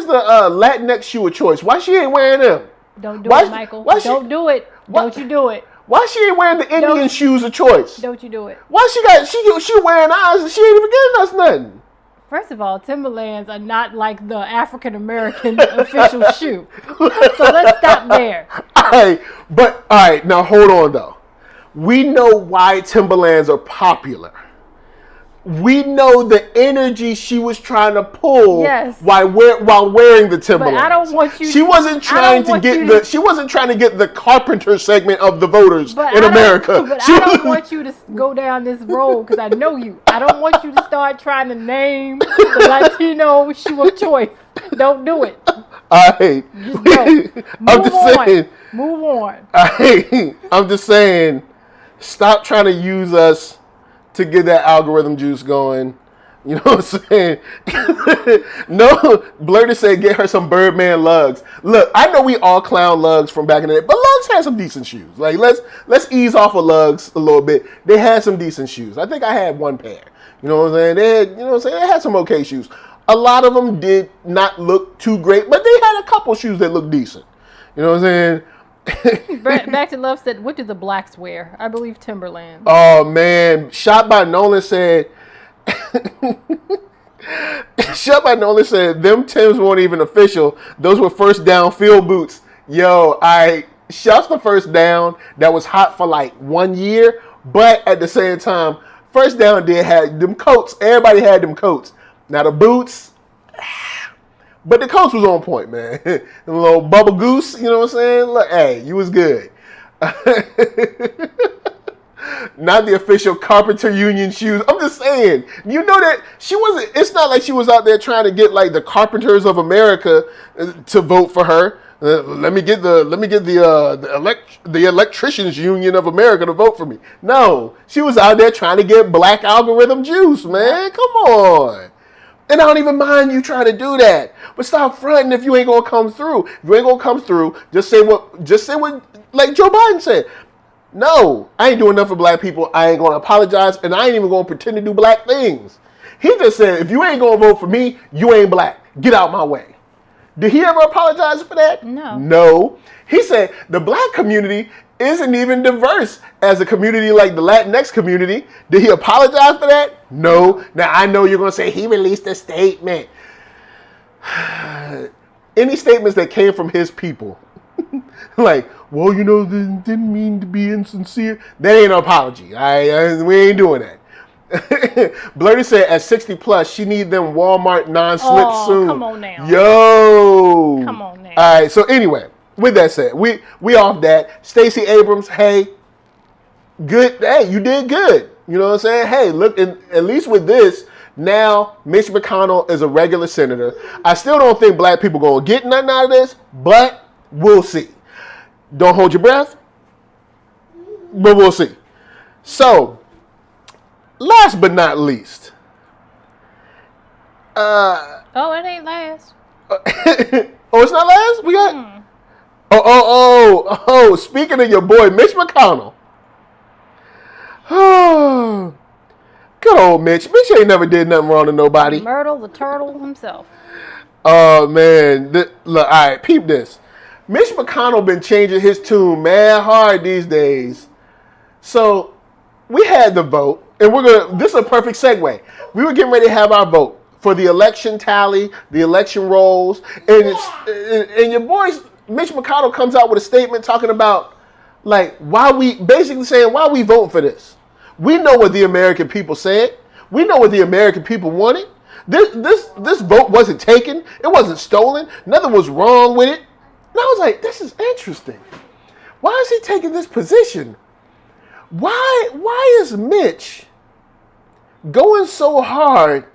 Speaker 1: the Latinx shoe of choice? Why she ain't wearing them?
Speaker 2: Don't do it, Michael. Don't do it. Don't you do it.
Speaker 1: Why she ain't wearing the Indian shoes of choice?
Speaker 2: Don't you do it.
Speaker 1: Why she wearing ours and she ain't even getting us nothing?
Speaker 2: First of all, Timberlands are not like the African American official shoe. So let's stop there.
Speaker 1: All right, now hold on though. We know why Timberlands are popular. We know the energy she was trying to pull while wearing the Timberlands.
Speaker 2: But I don't want you.
Speaker 1: She wasn't trying to get the carpenter segment of the voters in America.
Speaker 2: But I don't want you to go down this road because I know you. I don't want you to start trying to name the Latino shoe of choice. Don't do it.
Speaker 1: All right.
Speaker 2: Move on.
Speaker 1: I'm just saying, stop trying to use us to get that algorithm juice going. You know what I'm saying? No, Blurted said get her some Birdman lugs. Look, I know we all clown lugs from back in the day, but lugs had some decent shoes. Like let's ease off of lugs a little bit. They had some decent shoes. I think I had one pair. You know what I'm saying? They had some okay shoes. A lot of them did not look too great, but they had a couple shoes that looked decent. You know what I'm saying?
Speaker 2: Back to Love said, what do the blacks wear? I believe Timberland.
Speaker 1: Oh man, Shot by Nolan said them Timbs weren't even official. Those were first down field boots. Yo, shouts the first down that was hot for like 1 year, but at the same time, first down did have them coats. Everybody had them coats. Now the boots, but the coach was on point, man. The little bubble goose, you know what I'm saying? Look, hey, you was good. Not the official Carpenter Union shoes. I'm just saying, you know that she wasn't. It's not like she was out there trying to get like the Carpenters of America to vote for her. Let me get the Electricians Union of America to vote for me. No, she was out there trying to get black algorithm juice, man. Come on. And I don't even mind you trying to do that. But stop fronting if you ain't gonna come through. If you ain't gonna come through, just say what like Joe Biden said. No, I ain't doing enough for black people. I ain't gonna apologize, and I ain't even gonna pretend to do black things. He just said, if you ain't gonna vote for me, you ain't black. Get out my way. Did he ever apologize for that? No. He said the black community isn't even diverse as a community like the Latinx community. Did he apologize for that? No. Now, I know you're going to say he released a statement. Any statements that came from his people, like, well, didn't mean to be insincere. That ain't an apology. We ain't doing that. Blurty said at 60 plus, she need them Walmart non-slips soon.
Speaker 2: Come on now.
Speaker 1: Yo.
Speaker 2: Come on now.
Speaker 1: All right, so anyway. With that said, we off that. Stacey Abrams, hey, good. Hey, you did good. You know what I'm saying? Hey, look, at least with this, now Mitch McConnell is a regular senator. I still don't think black people going to get nothing out of this, but we'll see. Don't hold your breath, but we'll see. So, last but not least.
Speaker 2: It ain't last.
Speaker 1: Oh, it's not last? We got... Oh, speaking of your boy, Mitch McConnell. Oh, good old Mitch. Mitch ain't never did nothing wrong to nobody.
Speaker 2: Myrtle the turtle himself.
Speaker 1: Oh, man. Look, all right, peep this. Mitch McConnell been changing his tune mad hard these days. So, we had the vote, and this is a perfect segue. We were getting ready to have our vote for the election tally, the election rolls, and your boys... Mitch McConnell comes out with a statement talking about, like, why we voting for this. We know what the American people said. We know what the American people wanted. This vote wasn't taken. It wasn't stolen. Nothing was wrong with it. And I was like, this is interesting. Why is he taking this position? Why is Mitch going so hard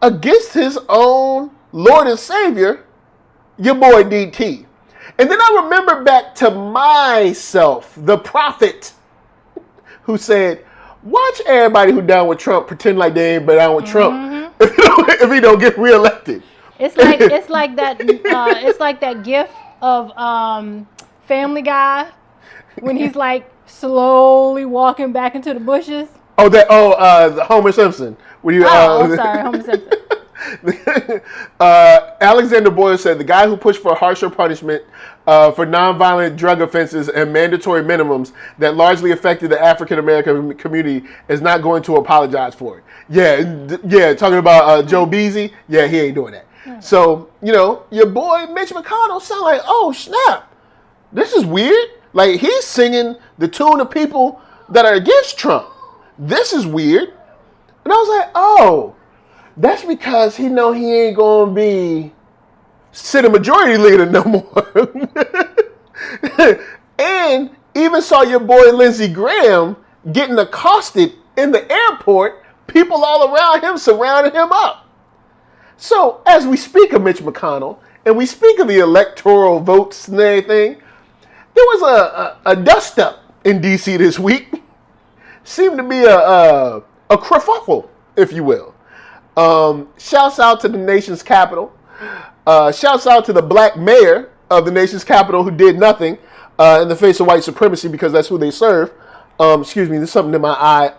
Speaker 1: against his own Lord and Savior, your boy DT? And then I remember back to myself, the prophet, who said, watch everybody who down with Trump pretend like they ain't down with Trump if he don't get reelected.
Speaker 2: It's like that gif of Family Guy when he's like slowly walking back into the bushes.
Speaker 1: The Homer Simpson.
Speaker 2: Sorry, Homer Simpson.
Speaker 1: Alexander Boyle said the guy who pushed for harsher punishment for nonviolent drug offenses and mandatory minimums that largely affected the African American community is not going to apologize for it. Yeah. Talking about Joe Beasy. Yeah, he ain't doing that. So your boy Mitch McConnell sound like, oh snap, this is weird. Like he's singing the tune of people that are against Trump. This is weird. And I was like, oh. That's because he know he ain't gonna be Senate Majority Leader no more. And even saw your boy Lindsey Graham getting accosted in the airport, people all around him surrounding him up. So as we speak of Mitch McConnell, and we speak of the electoral votes and everything, there was a dust-up in D.C. this week. Seemed to be a kerfuffle, if you will. Shouts out to the nation's capital. Shouts out to the black mayor of the nation's capital who did nothing in the face of white supremacy because that's who they serve. Excuse me, there's something in my eye.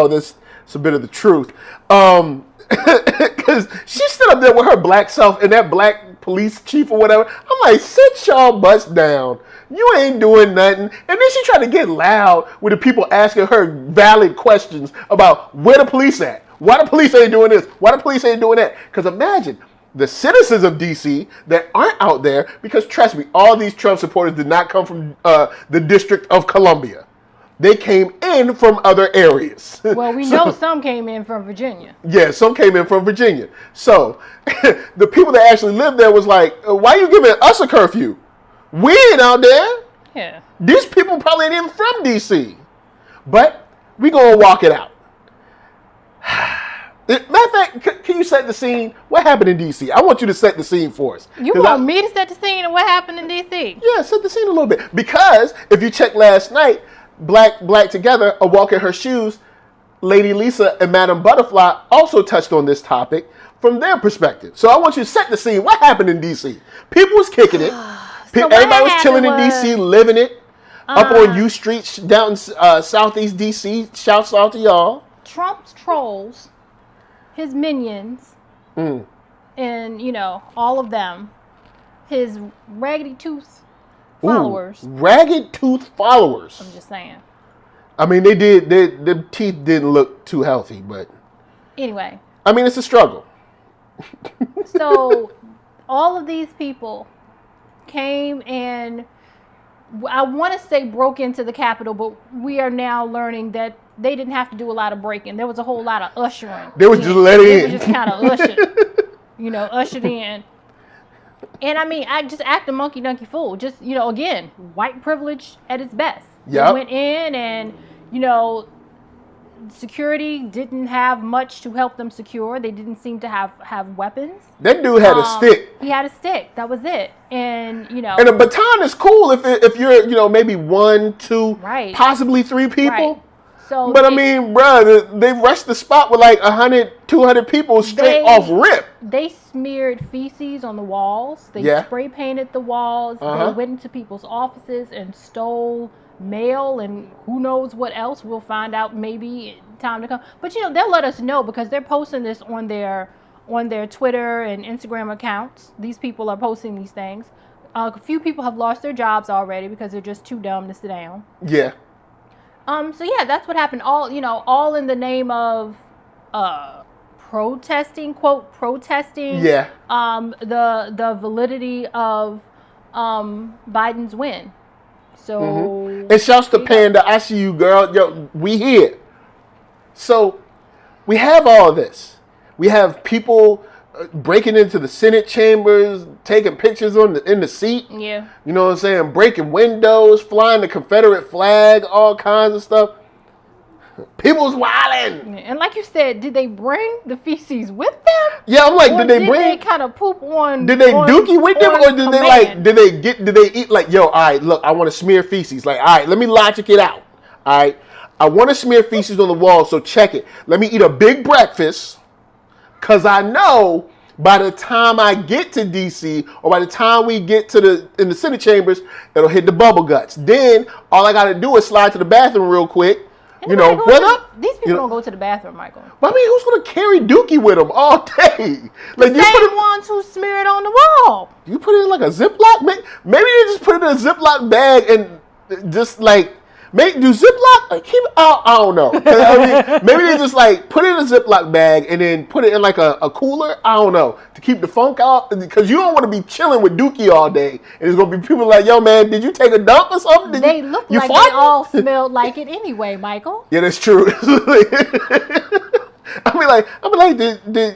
Speaker 1: This is a bit of the truth. Because she stood up there with her black self and that black police chief or whatever. I'm like, sit y'all butts down. You ain't doing nothing. And then she tried to get loud with the people asking her valid questions about where the police at. Why the police ain't doing this? Why the police ain't doing that? Because imagine the citizens of D.C. that aren't out there, because trust me, all these Trump supporters did not come from the District of Columbia. They came in from other areas.
Speaker 2: Well, we know some came in from Virginia.
Speaker 1: Yeah, some came in from Virginia. So the people that actually lived there was like, why are you giving us a curfew? We ain't out there.
Speaker 2: Yeah.
Speaker 1: These people probably ain't even from D.C. But we going to walk it out. Matter of fact, can you set the scene? What happened in D.C.? I want you to set the scene for us.
Speaker 2: You want me to set the scene of what happened in D.C.?
Speaker 1: Yeah, set the scene a little bit. Because if you check last night, Black Together, A Walk in Her Shoes, Lady Lisa and Madam Butterfly also touched on this topic from their perspective. So I want you to set the scene. What happened in D.C.? People was kicking it. Everybody was chilling in D.C., living it. Up on U Street, down in Southeast D.C. Shouts out to y'all.
Speaker 2: Trump's trolls, his minions, and, all of them, his raggedy tooth followers.
Speaker 1: Ragged tooth followers.
Speaker 2: I'm just saying.
Speaker 1: I mean, the teeth didn't look too healthy, but...
Speaker 2: Anyway.
Speaker 1: I mean, it's a struggle.
Speaker 2: So, all of these people came and, I want to say broke into the Capitol, but we are now learning that they didn't have to do a lot of breaking. There was a whole lot of ushering.
Speaker 1: They were just let in.
Speaker 2: They were just kind of ushered in. And I mean, I just act a monkey donkey fool. Just, again, white privilege at its best.
Speaker 1: Yep.
Speaker 2: They went in and, security didn't have much to help them secure. They didn't seem to have weapons.
Speaker 1: That dude had a stick.
Speaker 2: He had a stick. That was it. And,
Speaker 1: And a baton is cool if you're, maybe 1, 2,
Speaker 2: right,
Speaker 1: possibly 3 people.
Speaker 2: Right. So
Speaker 1: but I mean, bruh, they rushed the spot with like 100, 200 people straight off rip.
Speaker 2: They smeared feces on the walls. They spray painted the walls. They went into people's offices and stole mail and who knows what else. We'll find out maybe time to come. But they'll let us know because they're posting this on their Twitter and Instagram accounts. These people are posting these things. A few people have lost their jobs already because they're just too dumb to sit down.
Speaker 1: Yeah.
Speaker 2: So yeah, that's what happened. All in the name of protesting, quote, protesting.
Speaker 1: Yeah.
Speaker 2: The validity of Biden's win. So
Speaker 1: and shouts to Panda, I see you, girl. Yo, we here. So we have all this. We have people breaking into the Senate chambers, taking pictures in the seat.
Speaker 2: Yeah.
Speaker 1: You know what I'm saying? Breaking windows, flying the Confederate flag, all kinds of stuff. People's wilding.
Speaker 2: And like you said, did they bring the feces with them?
Speaker 1: Yeah, I'm like,
Speaker 2: or
Speaker 1: did they
Speaker 2: Did they kind of poop on?
Speaker 1: Did they dookie with them, or did
Speaker 2: command?
Speaker 1: Did they eat like, yo? All right, look, I want to smear feces. Like, all right, let me logic it out. All right, I want to smear feces on the wall, so check it. Let me eat a big breakfast, cause I know by the time I get to DC, or by the time we get in the Senate chambers, it'll hit the bubble guts. Then all I got to do is slide to the bathroom real quick. You know, what up?
Speaker 2: These people don't go to the bathroom, Michael.
Speaker 1: But I mean, who's going to carry Dookie with them all day? Like,
Speaker 2: the same ones who smear it on the wall.
Speaker 1: You put it in like a Ziploc? Maybe they just put it in a Ziploc bag and just like, do Ziploc? Like, keep it out? I don't know. I mean, maybe they just like put it in a Ziploc bag and then put it in like a cooler. I don't know, to keep the funk out, because you don't want to be chilling with Dookie all day. And there's gonna be people like, yo, man, did you take a dump or something?
Speaker 2: They look like they all smelled like it anyway, Michael.
Speaker 1: Yeah, that's true. I mean, like,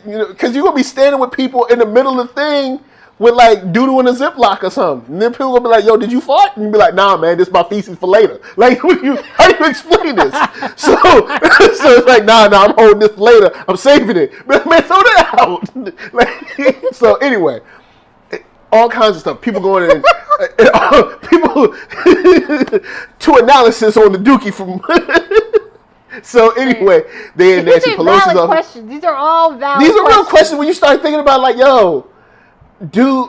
Speaker 1: you know, because you're gonna be standing with people in the middle of the thing with like doodle in a Ziploc or something, and then people will be like, "Yo, did you fart?" And you be like, "Nah, man, this is my feces for later." Like, how do you explain this? So it's like, nah, I'm holding this for later. I'm saving it. But man, throw that out. Like, so anyway, all kinds of stuff. People going in, people to analysis on the Dookie from. So anyway, they in Nancy Pelosi's office.
Speaker 2: Questions. These are all valid.
Speaker 1: These are real questions when you start thinking about, like, yo.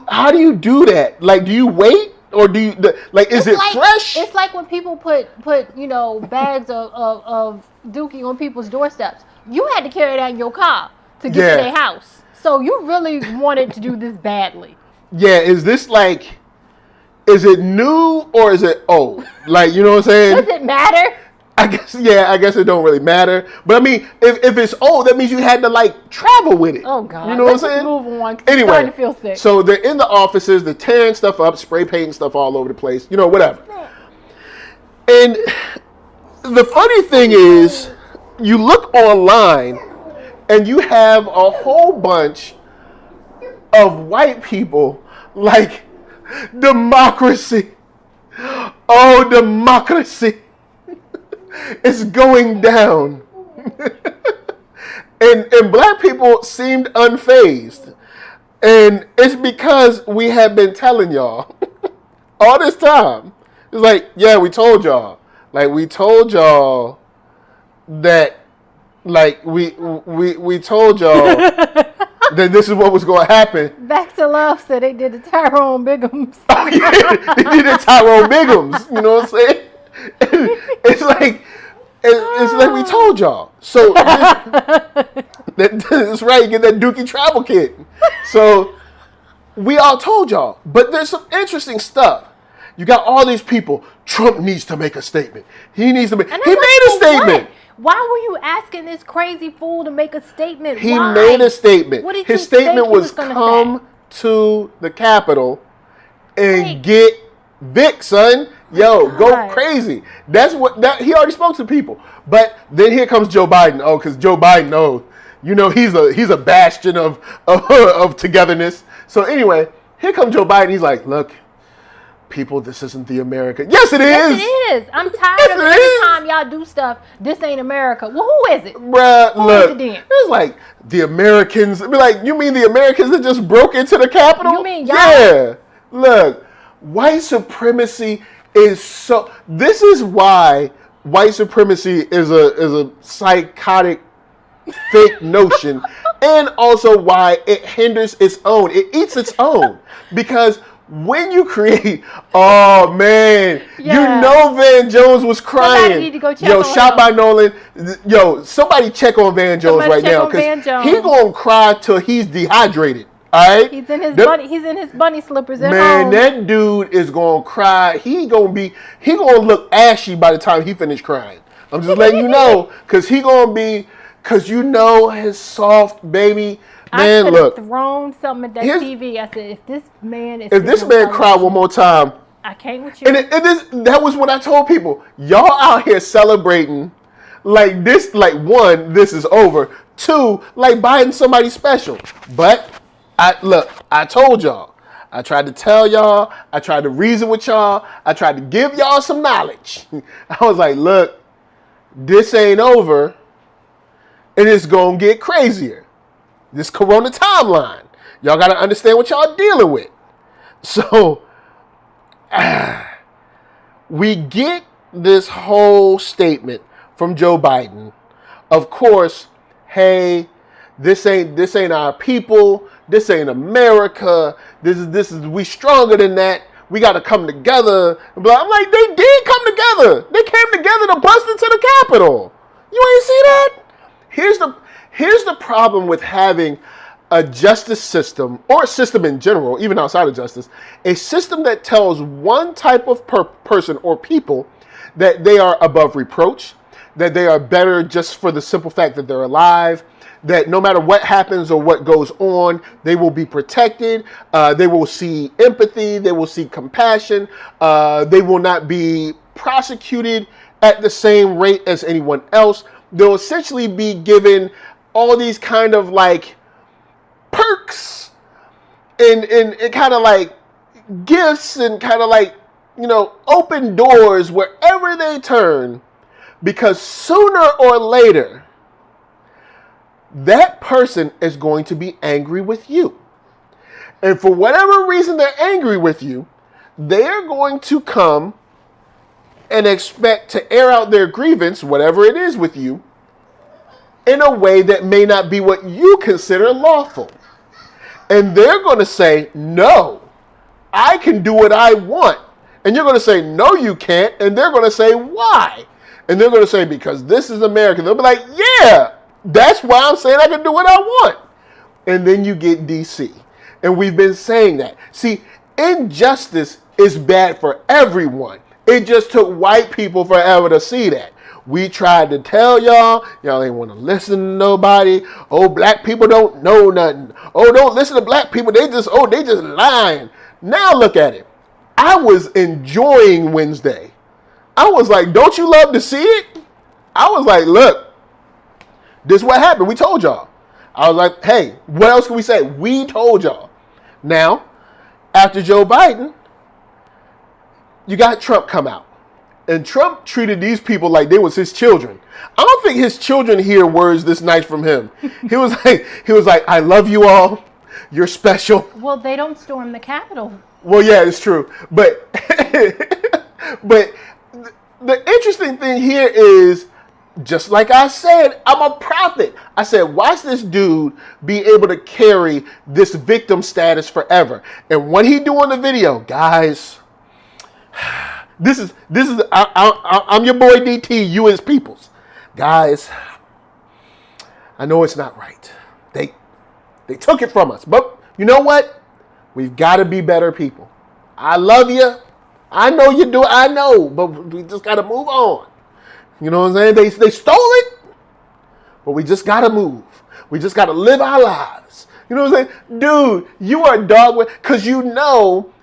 Speaker 1: How do you do that? Like, do you wait, or do you like? Is it fresh?
Speaker 2: It's like when people put you know, bags of Dookie on people's doorsteps. You had to carry that in your car to get to their house. So you really wanted to do this badly. Yeah.
Speaker 1: Is this like? Is it new or is it old? Like, you know what I'm saying?
Speaker 2: Does it matter?
Speaker 1: I guess it don't really matter. But I mean, if it's old, that means you had to like travel with it.
Speaker 2: Oh God!
Speaker 1: You know what I'm saying?
Speaker 2: Move on.
Speaker 1: Anyway,
Speaker 2: I'm starting to feel sick.
Speaker 1: So they're in the offices, they're tearing stuff up, spray painting stuff all over the place. You know, whatever. And the funny thing is, you look online, and you have a whole bunch of white people like, democracy. Oh, democracy. It's going down. and black people seemed unfazed. And it's because we have been telling y'all all this time. It's like, yeah, we told y'all. Like, we told y'all that, like, we told y'all that this is what was going to happen.
Speaker 2: Back to Love said they did the Tyrone Biggums.
Speaker 1: Oh, yeah, they did the Tyrone Biggums. You know what I'm saying? It's like we told y'all. So that's right. You get that Dookie travel kit. So we all told y'all. But there's some interesting stuff. You got all these people. Trump needs to make a statement. He needs to make. He made a statement.
Speaker 2: What? Why were you asking this crazy fool to make a statement?
Speaker 1: He made a statement.
Speaker 2: What did
Speaker 1: His
Speaker 2: you
Speaker 1: statement
Speaker 2: think he
Speaker 1: was come to the Capitol and get Vic, son. Yo, go crazy. That's what he already spoke to people. But then here comes Joe Biden. Oh, because Joe Biden, you know, he's a bastion of togetherness. So anyway, here comes Joe Biden. He's like, look, people, this isn't the America. Yes, it is.
Speaker 2: Yes, it is. I'm tired of every time y'all do stuff. This ain't America. Well, who is it?
Speaker 1: Bruh, look,
Speaker 2: is it then?
Speaker 1: It's like the Americans. Be like, you mean the Americans that just broke into the Capitol?
Speaker 2: You mean y'all?
Speaker 1: Yeah. Look, white supremacy is so. This is why white supremacy is a psychotic, fake notion, and also why it hinders its own. It eats its own because. When you create, oh man, you know Van Jones was crying.
Speaker 2: Somebody need to go check
Speaker 1: on shot
Speaker 2: him.
Speaker 1: by Nolan. Yo, somebody check on Van Jones right now because he gonna cry till he's dehydrated. All right,
Speaker 2: he's in his bunny slippers at
Speaker 1: man,
Speaker 2: home.
Speaker 1: that dude is gonna cry. He gonna look ashy by the time he finished crying. I'm just letting you know because you know his soft baby. Man,
Speaker 2: I
Speaker 1: look.
Speaker 2: Thrown something at that TV. I said, if this man
Speaker 1: cry one more time,
Speaker 2: I can't with you.
Speaker 1: And that was what I told people. Y'all out here celebrating like this. Like, one, this is over. Two, like buying somebody special. But I told y'all. I tried to tell y'all. I tried to reason with y'all. I tried to give y'all some knowledge. I was like, look, this ain't over, and it's gonna get crazier. This corona timeline. Y'all got to understand what y'all dealing with. So, we get this whole statement from Joe Biden. Of course, hey, this ain't our people. This ain't America. This is we stronger than that. we got to come together. I'm like, they did come together. They came together to bust into the Capitol. You ain't see that? Here's the problem with having a justice system, or a system in general, even outside of justice, a system that tells one type of person or people that they are above reproach, that they are better just for the simple fact that they're alive, that no matter what happens or what goes on, they will be protected, they will see empathy, they will see compassion, they will not be prosecuted at the same rate as anyone else. They'll essentially be given all these kind of like perks and kind of like gifts and kind of like, open doors wherever they turn, because sooner or later, that person is going to be angry with you. And for whatever reason they're angry with you, they're going to come and expect to air out their grievance, whatever it is with you, in a way that may not be what you consider lawful. And they're going to say, no, I can do what I want. And you're going to say, no, you can't. And they're going to say, why? And they're going to say, because this is America. They'll be like, yeah, that's why I'm saying I can do what I want. And then you get DC. And we've been saying that. See, injustice is bad for everyone. It just took white people forever to see that. We tried to tell y'all ain't want to listen to nobody. Oh, black people don't know nothing. Oh, don't listen to black people. They just lying. Now look at it. I was enjoying Wednesday. I was like, don't you love to see it? I was like, look, this is what happened. We told y'all. I was like, hey, what else can we say? We told y'all. Now, after Joe Biden, you got Trump come out. And Trump treated these people like they was his children. I don't think his children hear words this nice from him. He was like, I love you all. You're special.
Speaker 2: Well, they don't storm the Capitol.
Speaker 1: Well, yeah, it's true. But but the interesting thing here is, just like I said, I'm a prophet. I said, watch this dude be able to carry this victim status forever. And when he doing the video, guys, This is I'm your boy DT, you as peoples. Guys, I know it's not right. They took it from us. But you know what? We've got to be better people. I love you. I know you do. I know. But we just got to move on. You know what I'm saying? They stole it. But we just got to move. We just got to live our lives. You know what I'm saying? Dude, you are a dog. Because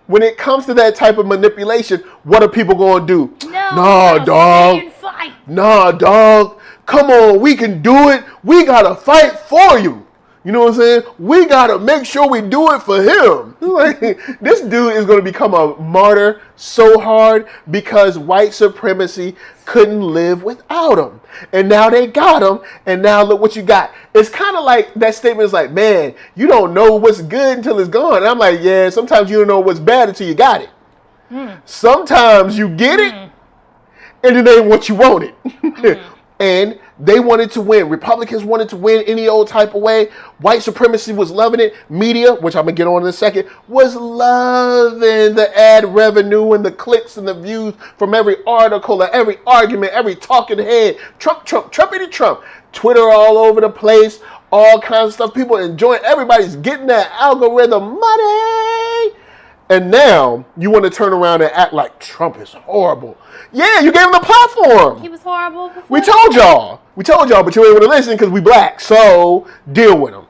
Speaker 1: when it comes to that type of manipulation, what are people going to do? Nah, dog. Nah, dog. Come on, we can do it. We got to fight for you. You know what I'm saying? We got to make sure we do it for him. Like, this dude is going to become a martyr so hard because white supremacy couldn't live without him. And now they got him, and now look what you got. It's kind of like, that statement is like, man, you don't know what's good until it's gone. And I'm like, yeah, sometimes you don't know what's bad until you got it. Sometimes you get it, and it ain't what you wanted. And they wanted to win. Republicans wanted to win any old type of way. White supremacy was loving it. Media, which I'm going to get on in a second, was loving the ad revenue and the clicks and the views from every article and every argument, every talking head. Trump, Trumpity Trump. Twitter all over the place. All kinds of stuff. People enjoying. Everybody's getting that algorithm money. And now you want to turn around and act like Trump is horrible. Yeah, you gave him the platform.
Speaker 2: He was horrible before.
Speaker 1: We told y'all, but you ain't want to listen because we black. So deal with him.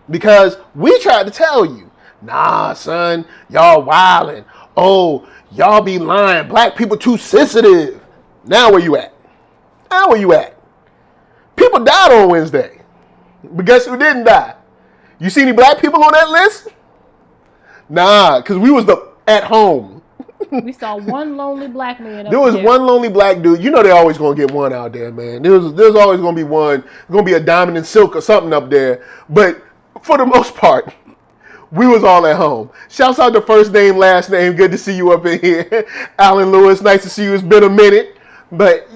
Speaker 1: Because we tried to tell you, nah, son, y'all wildin'. Oh, y'all be lying. Black people too sensitive. Now where you at? People died on Wednesday. But guess who didn't die? You see any black people on that list? Nah, because we was at home.
Speaker 2: We saw one lonely black man.
Speaker 1: There was one lonely black dude. You know they always going to get one out there, man. There's always going to be one. Going to be a diamond and silk or something up there. But for the most part, we was all at home. Shouts out to first name, last name. Good to see you up in here. Alan Lewis, nice to see you. It's been a minute. But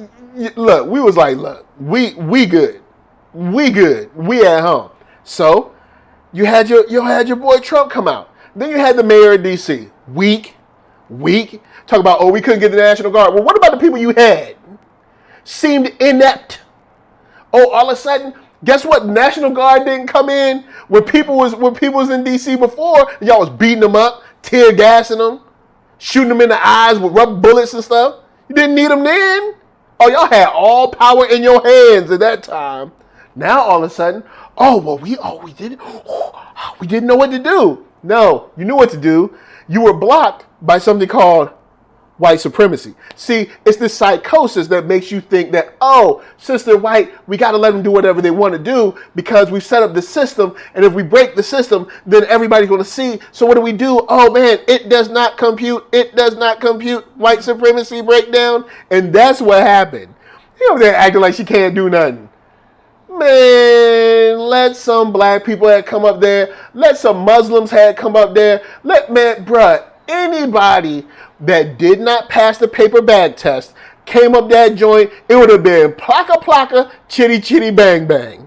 Speaker 1: look, we was like, look, we good. We good. We at home. So you had your boy Trump come out. Then you had the mayor of D.C. Weak. Weak. Talk about, oh, we couldn't get the National Guard. Well, what about the people you had? Seemed inept. Oh, all of a sudden, guess what? National Guard didn't come in when people was in D.C. before. Y'all was beating them up, tear gassing them, shooting them in the eyes with rubber bullets and stuff. You didn't need them then. Oh, y'all had all power in your hands at that time. Now all of a sudden, we didn't know what to do. No, you knew what to do. You were blocked by something called white supremacy. See, it's this psychosis that makes you think that, oh, since they're white, we got to let them do whatever they want to do because we've set up the system, and if we break the system, then everybody's going to see. So what do? Oh, man, it does not compute. It does not compute. White supremacy breakdown. And that's what happened. You over there acting like she can't do nothing. Man, let some black people had come up there. Let some Muslims had come up there. Anybody that did not pass the paper bag test came up that joint, it would have been plaka plaka, chitty chitty bang bang.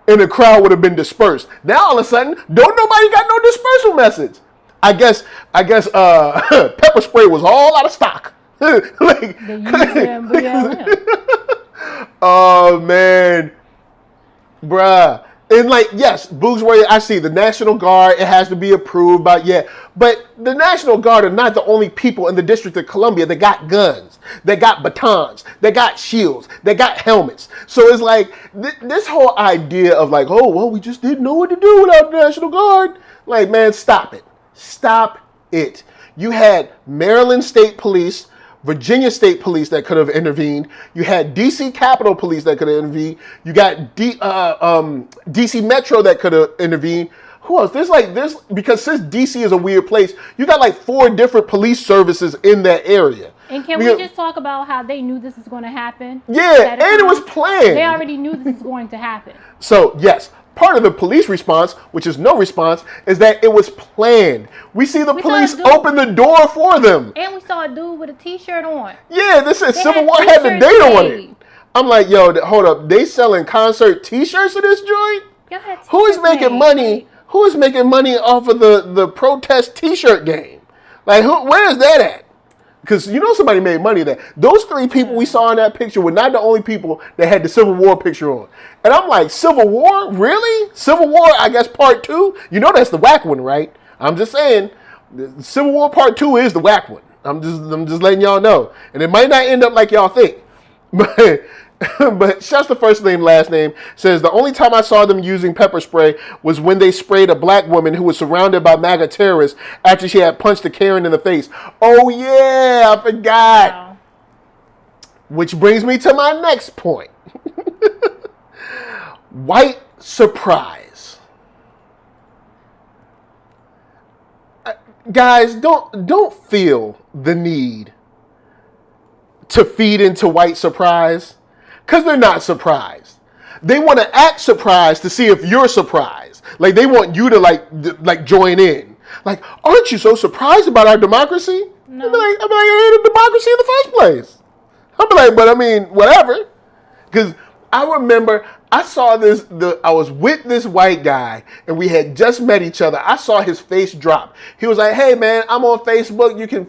Speaker 1: And the crowd would have been dispersed. Now all of a sudden, don't nobody got no dispersal message. I guess pepper spray was all out of stock. Oh man. Bruh. And yes, Boog's Warrior, I see the National Guard, it has to be approved by, but the National Guard are not the only people in the District of Columbia that got guns, that got batons, that got shields, that got helmets. So it's this whole idea of we just didn't know what to do without the National Guard. Man, stop it. Stop it. You had Maryland State Police, Virginia State Police that could have intervened. You had D.C. Capitol Police that could have intervened. You got D.C. Metro that could have intervened. Who else? There's because since D.C. is a weird place, you got 4 different police services in that area.
Speaker 2: And can we just talk about how they knew this was going to happen?
Speaker 1: Yeah, and it was planned.
Speaker 2: They already knew this was going to happen.
Speaker 1: So, yes. Part of the police response, which is no response, is that it was planned. We see the police open the door for them.
Speaker 2: And we saw a dude with a t-shirt on.
Speaker 1: Yeah, this is Civil War had the date on it. I'm like, yo, hold up. They selling concert t-shirts at this joint? Who is making money? Who is making money off of the protest t-shirt game? Where is that at? Because somebody made money there. Those 3 people we saw in that picture were not the only people that had the Civil War picture on. And I'm like, Civil War? Really? Civil War, I guess, Part 2? That's the whack one, right? I'm just saying, Civil War Part 2 is the whack one. I'm just letting y'all know. And it might not end up like y'all think. But shouts the first name, last name, says, the only time I saw them using pepper spray was when they sprayed a black woman who was surrounded by MAGA terrorists after she had punched a Karen in the face. Oh, yeah, I forgot. Wow. Which brings me to my next point. White surprise. Guys, don't feel the need to feed into white surprise. Because they're not surprised. They want to act surprised to see if you're surprised. They want you to join in. Aren't you so surprised about our democracy? No. I hate a democracy in the first place. But I mean, whatever. Because I remember I saw I was with this white guy and we had just met each other. I saw his face drop. He was like, hey man, I'm on Facebook. You can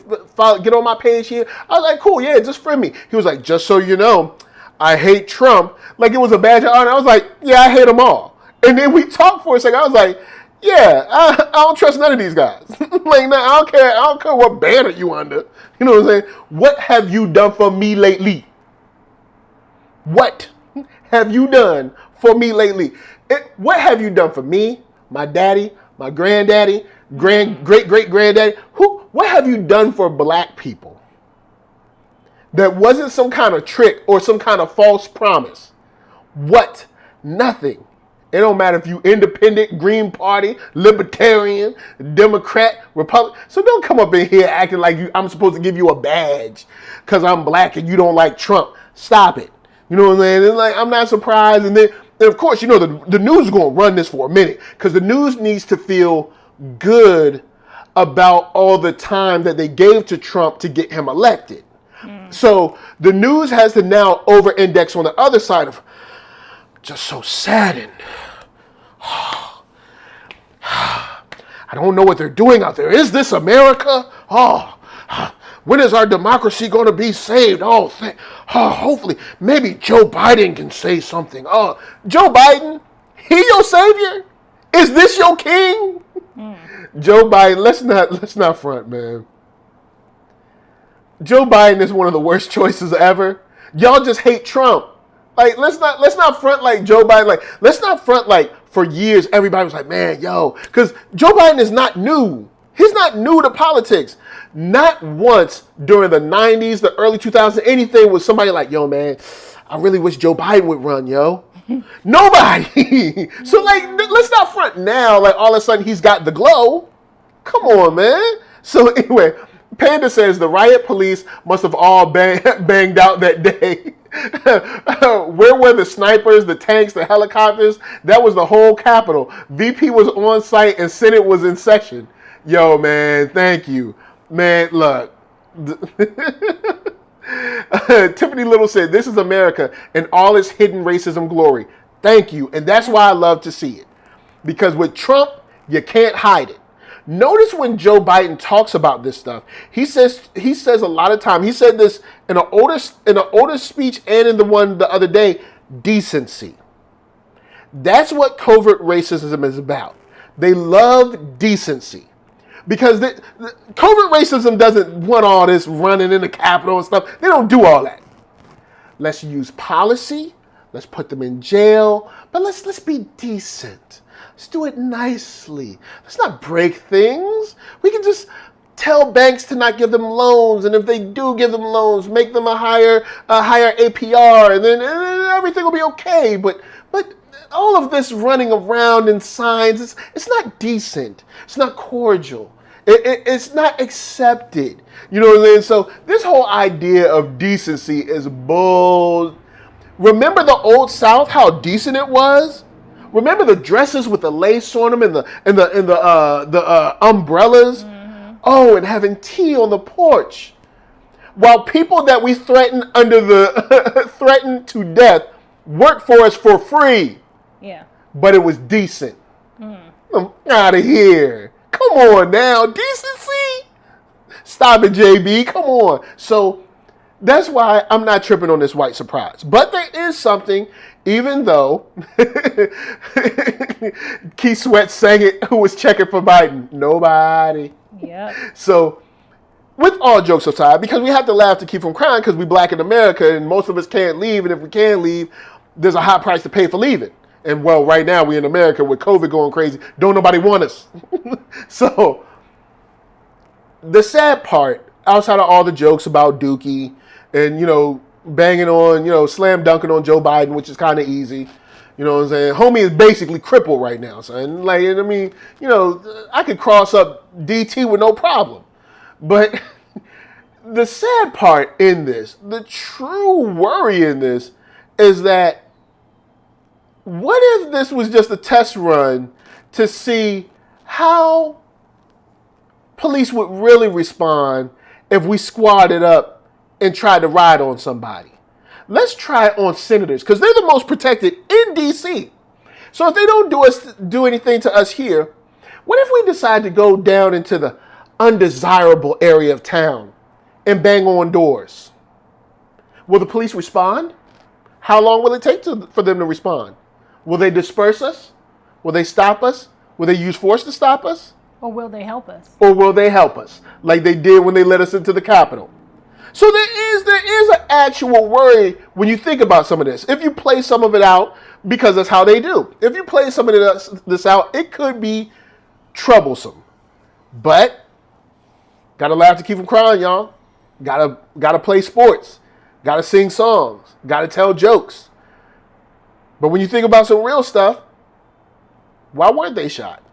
Speaker 1: get on my page here. I was like, cool, yeah, just friend me. He was like, just so you know, I hate Trump. It was a badge of honor. I was like, yeah, I hate them all. And then we talked for a second. I was like, yeah, I don't trust none of these guys. I don't care what banner you under. You know what I'm saying? What have you done for me lately? What have you done for me lately? What have you done for me, my daddy, my granddaddy, great-great-granddaddy? What have you done for black people? That wasn't some kind of trick or some kind of false promise. What? Nothing. It don't matter if you independent, Green Party, Libertarian, Democrat, Republican. So don't come up in here acting like I'm supposed to give you a badge because I'm black and you don't like Trump. Stop it. You know what I'm saying? It's I'm not surprised. And of course, the news is going to run this for a minute because the news needs to feel good about all the time that they gave to Trump to get him elected. So the news has to now over-index on the other side of just so saddened. I don't know what they're doing out there. Is this America? Oh, When is our democracy going to be saved? Hopefully, maybe Joe Biden can say something. Oh, Joe Biden, he your savior? Is this your king? Joe Biden, let's not front, man. Joe Biden is one of the worst choices ever. Y'all just hate Trump. Like, let's not front like Joe Biden. Like, let's not front like for years everybody was like, man, because Joe Biden is not new. He's not new to politics. Not once during the 90s, the early 2000s, anything was somebody like, yo, man, I really wish Joe Biden would run, yo. Nobody. So, like, let's not front now. Like, all of a sudden, he's got the glow. Come on, man. So, anyway, Panda says the riot police must have all banged out that day. Where were the snipers, the tanks, the helicopters? That was the whole Capitol. VP was on site and Senate was in session. Yo, man, thank you. Man, look. Tiffany Little said, this is America and all its hidden racism glory. Thank you. And that's why I love to see it. Because with Trump, you can't hide it. Notice when Joe Biden talks about this stuff, he says a lot of time, he said this in an older speech and in the one the other day, decency. That's what covert racism is about. They love decency. Because covert racism doesn't want all this running in the Capitol and stuff. They don't do all that. Let's use policy. Let's put them in jail. But let's be decent. Let's do it nicely. Let's not break things. We can just tell banks to not give them loans. And if they do give them loans, make them a higher APR. And then everything will be okay. But all of this running around in signs, it's not decent. It's not cordial. It's not accepted. You know what I'm saying? So this whole idea of decency is bull. Remember the Old South, how decent it was? Remember the dresses with the lace on them and the umbrellas? Mm-hmm. Oh, and having tea on the porch. While people that we threatened threatened to death worked for us for free.
Speaker 2: Yeah.
Speaker 1: But it was decent. I'm out of here. Come on now. Decency? Stop it, JB. Come on. So that's why I'm not tripping on this white surprise. But there is something, even though Keith Sweat sang it, who was checking for Biden? Nobody.
Speaker 2: Yeah.
Speaker 1: So with all jokes aside, because we have to laugh to keep from crying because we black in America and most of us can't leave. And if we can leave, there's a high price to pay for leaving. And well, right now we're in America with COVID going crazy. Don't nobody want us. So the sad part, outside of all the jokes about Dookie and, banging on, slam dunking on Joe Biden, which is kind of easy. You know what I'm saying? Homie is basically crippled right now, son. Like, I mean, I could cross up DT with no problem. But the sad part in this, the true worry in this, is that what if this was just a test run to see how police would really respond if we squadded up and tried to ride on somebody? Let's try it on senators, because they're the most protected in D.C. So if they don't do anything to us here, what if we decide to go down into the undesirable area of town and bang on doors? Will the police respond? How long will it take for them to respond? Will they disperse us? Will they stop us? Will they use force to stop us?
Speaker 2: Or will they help us?
Speaker 1: Or will they help us, like they did when they let us into the Capitol? So there is an actual worry when you think about some of this. If you play some of it out, because that's how they do. If you play some of this out, it could be troublesome. But gotta laugh to keep from crying, y'all. Gotta play sports. Gotta sing songs. Gotta tell jokes. But when you think about some real stuff, why weren't they shot?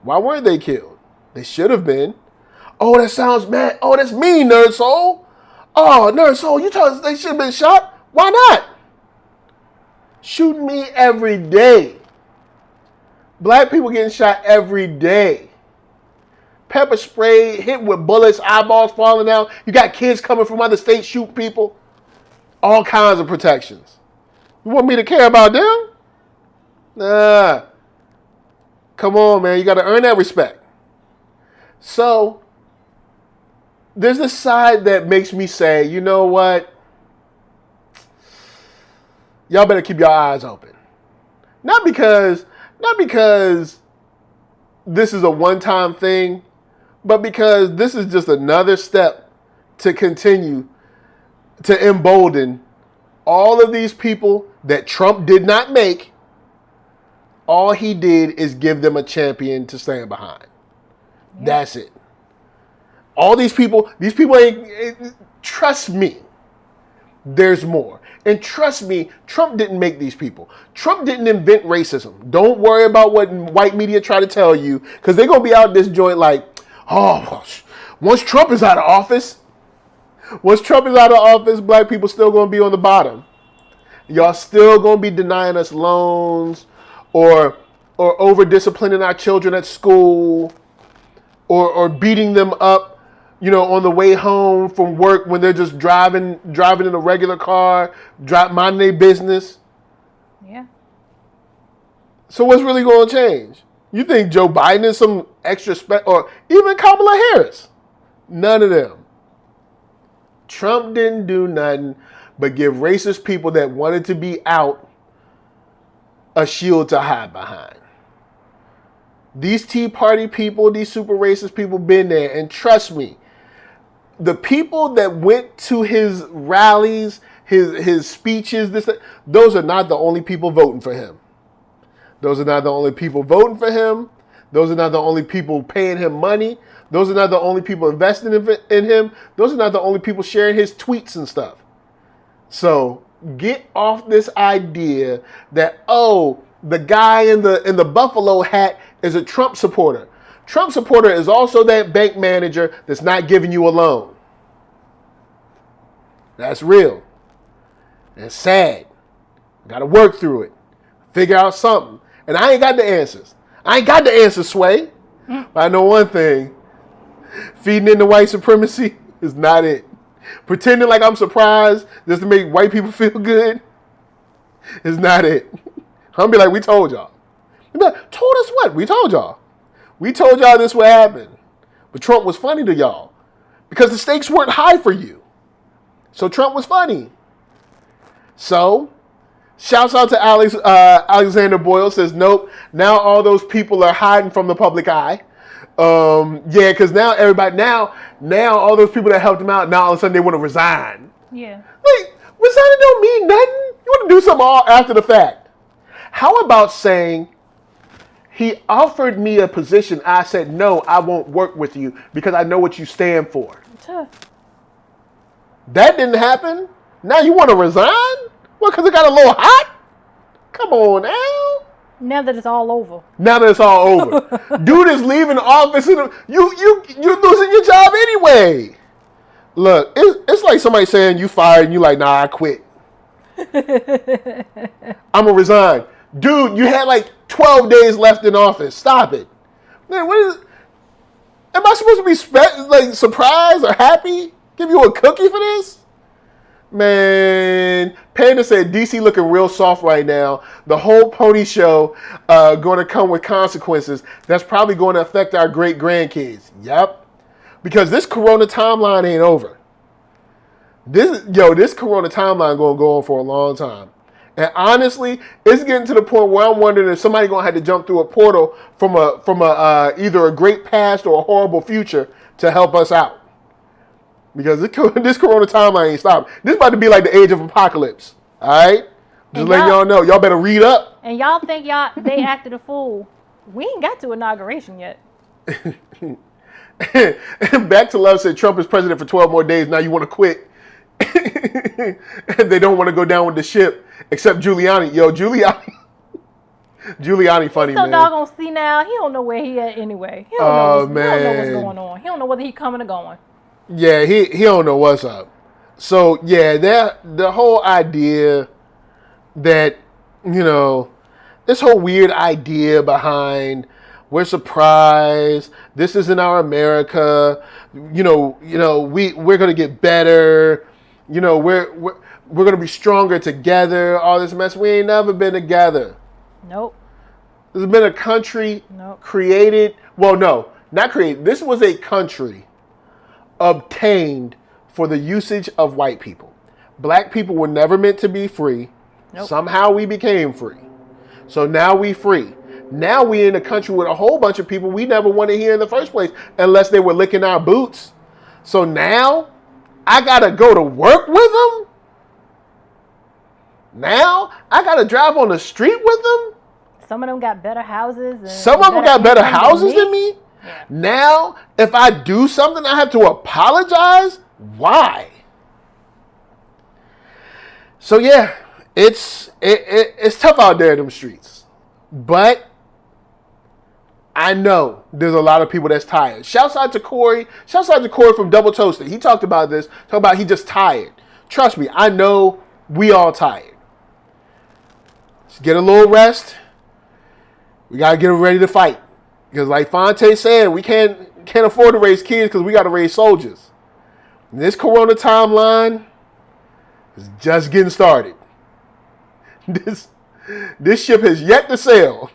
Speaker 1: Why weren't they killed? They should have been. Oh, that sounds mad. Oh, that's mean, NERDSoul. Oh, NERDSoul, you tell us they should have been shot? Why not? Shooting me every day. Black people getting shot every day. Pepper spray, hit with bullets, eyeballs falling out. You got kids coming from other states shooting people. All kinds of protections. You want me to care about them? Nah. Come on, man. You got to earn that respect. So, there's this side that makes me say, you know what? Y'all better keep your eyes open. Not because this is a one-time thing, but because this is just another step to continue to embolden all of these people that Trump did not make. All he did is give them a champion to stand behind. Yeah. That's it. All these people ain't, trust me, there's more. And trust me, Trump didn't make these people. Trump didn't invent racism. Don't worry about what white media try to tell you, because they're going to be out this joint like, oh, once Trump is out of office, black people still going to be on the bottom. Y'all still going to be denying us loans or over-disciplining our children at school or beating them up, on the way home from work when they're just driving in a regular car, minding their business.
Speaker 2: Yeah.
Speaker 1: So what's really going to change? You think Joe Biden is some extra or even Kamala Harris? None of them. Trump didn't do nothing but give racist people that wanted to be out a shield to hide behind. These Tea Party people, these super racist people been there, and trust me, the people that went to his rallies, his speeches, those are not the only people voting for him. Those are not the only people voting for him. Those are not the only people paying him money. Those are not the only people investing in him. Those are not the only people sharing his tweets and stuff. So get off this idea that, the guy in the buffalo hat is a Trump supporter. Trump supporter is also that bank manager that's not giving you a loan. That's real. And it's sad. Got to work through it. Figure out something. And I ain't got the answers. Sway. But I know one thing. Feeding into white supremacy is not it. Pretending like I'm surprised just to make white people feel good is not it. I'm going to be like, we told y'all. Like, told us what? We told y'all. We told y'all this would happen. But Trump was funny to y'all because the stakes weren't high for you. So Trump was funny. So, shouts out to Alexander Boyle says, nope, now all those people are hiding from the public eye. Because now everybody, now all those people that helped him out, now all of a sudden they want to resign.
Speaker 2: Yeah.
Speaker 1: Like, resigning don't mean nothing. You want to do something all after the fact. How about saying, he offered me a position. I said, no, I won't work with you because I know what you stand for. That didn't happen. Now you want to resign? What, because it got a little hot? Come on now.
Speaker 2: Now that it's all over.
Speaker 1: Dude is leaving office. You're losing your job anyway. Look, it's like somebody saying you fired and you like, nah, I quit. I'm going to resign. Dude, you had like 12 days left in office. Stop it. Man, am I supposed to be surprised or happy? Give you a cookie for this? Man, Panda said DC looking real soft right now. The whole pony show going to come with consequences. That's probably going to affect our great grandkids. Yep. Because this corona timeline ain't over. This corona timeline going to go on for a long time. And honestly, it's getting to the point where I'm wondering if somebody going to have to jump through a portal from either a great past or a horrible future to help us out. Because this corona timeline ain't stopping. This about to be like the age of apocalypse. All right? Just letting y'all know. Y'all better read up.
Speaker 2: And y'all think they acted a fool. We ain't got to inauguration yet.
Speaker 1: Back to Love said Trump is president for 12 more days. Now you want to quit. They don't want to go down with the ship. Except Giuliani. Yo, Giuliani funny, man.
Speaker 2: So doggone senile. He don't know where he at anyway. He don't know what's going on. He don't know whether he coming or going.
Speaker 1: Yeah, he don't know what's up. So, yeah, the whole idea that, this whole weird idea behind we're surprised, this isn't our America, we're going to get better, we're going to be stronger together, all this mess. We ain't never been together.
Speaker 2: Nope.
Speaker 1: There's been a country created, well, no, not created. This was a country obtained for the usage of white people. Black people were never meant to be free.
Speaker 2: Nope.
Speaker 1: Somehow we became free. So now we free. Now we in a country with a whole bunch of people we never wanted here in the first place unless they were licking our boots. So now I got to go to work with them? Now I got to drive on the street with them?
Speaker 2: Some of them got better houses. And
Speaker 1: some of them got better houses than me?
Speaker 2: Yeah.
Speaker 1: Now, if I do something, I have to apologize? Why? So yeah, it's tough out there in them streets. But I know there's a lot of people that's tired. Shouts out to Corey. Shouts out to Corey from Double Toasted. He talked about this. Talked about he just tired. Trust me, I know we all tired. Let's get a little rest. We got to get ready to fight. Because like Fonte said, we can't afford to raise kids because we got to raise soldiers. And this corona timeline is just getting started. This ship has yet to sail.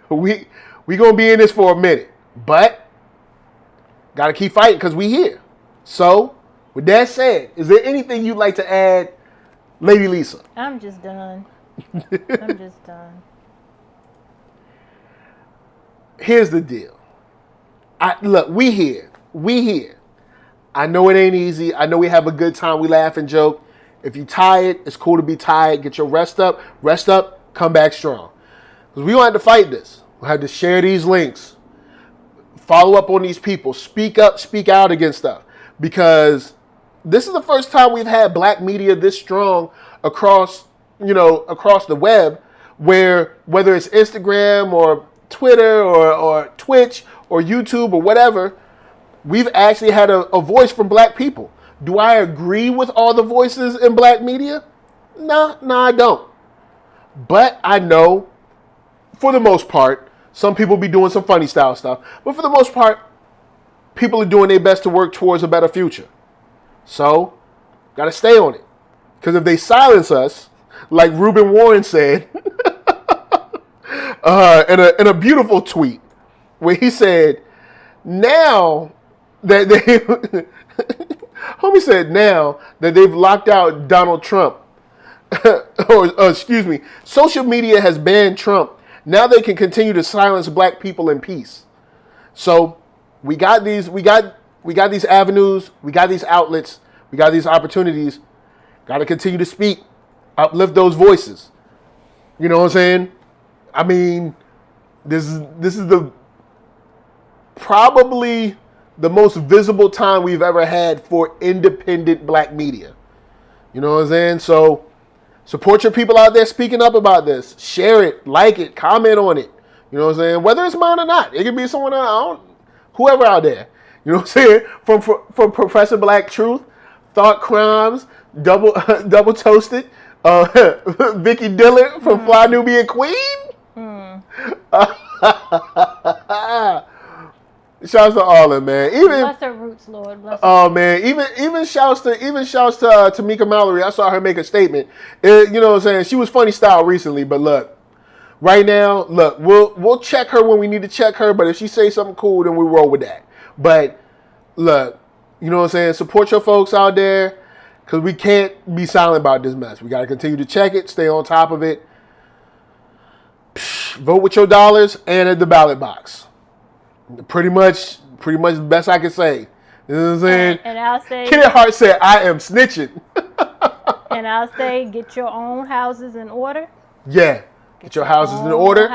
Speaker 1: we going to be in this for a minute. But got to keep fighting because we here. So, with that said, is there anything you'd like to add, Lady Lisa?
Speaker 2: I'm just done. I'm just done.
Speaker 1: Here's the deal. Look, we here. I know it ain't easy. I know we have a good time. We laugh and joke. If you tired, it's cool to be tired. Get your rest up. Rest up. Come back strong. Because we don't have to fight this. We'll have to share these links. Follow up on these people. Speak up. Speak out against stuff. Because this is the first time we've had black media this strong across the web, where whether it's Instagram or Twitter or Twitch or YouTube or whatever, we've actually had a voice from black people. Do I agree with all the voices in black media? No, I don't. But I know, for the most part, some people be doing some funny style stuff. But for the most part, people are doing their best to work towards a better future. So, got to stay on it. Because if they silence us, like Reuben Warren said, in a beautiful tweet, where he said, now that homie said now that they've locked out Donald Trump, excuse me, social media has banned Trump. Now they can continue to silence black people in peace. So we got these avenues, we got these outlets, we got these opportunities. Got to continue to speak, uplift those voices. You know what I'm saying? I mean, this is probably the most visible time we've ever had for independent black media. You know what I'm saying? So support your people out there speaking up about this. Share it, like it, comment on it. You know what I'm saying? Whether it's mine or not. It could be someone else, whoever out there. You know what I'm saying? From Professor Black Truth, Thought Crimes, Double Toasted, Vicky Dillon from Fly Nubian Queen. Shouts to Arlo, man.
Speaker 2: Bless her roots, Lord. Bless her.
Speaker 1: Oh man, even shouts to Tamika Mallory. I saw her make a statement. You know what I'm saying? She was funny style recently, but look, right now, we'll check her when we need to check her. But if she say something cool, then we roll with that. But look, you know what I'm saying? Support your folks out there, because we can't be silent about this mess. We got to continue to check it, stay on top of it. Vote with your dollars and at the ballot box. Pretty much the best I can say. You know what I'm saying?
Speaker 2: And I'll say,
Speaker 1: Kenneth Hart said, I am snitching.
Speaker 2: And I'll say, get your own houses in order.
Speaker 1: Yeah. Get your houses in order.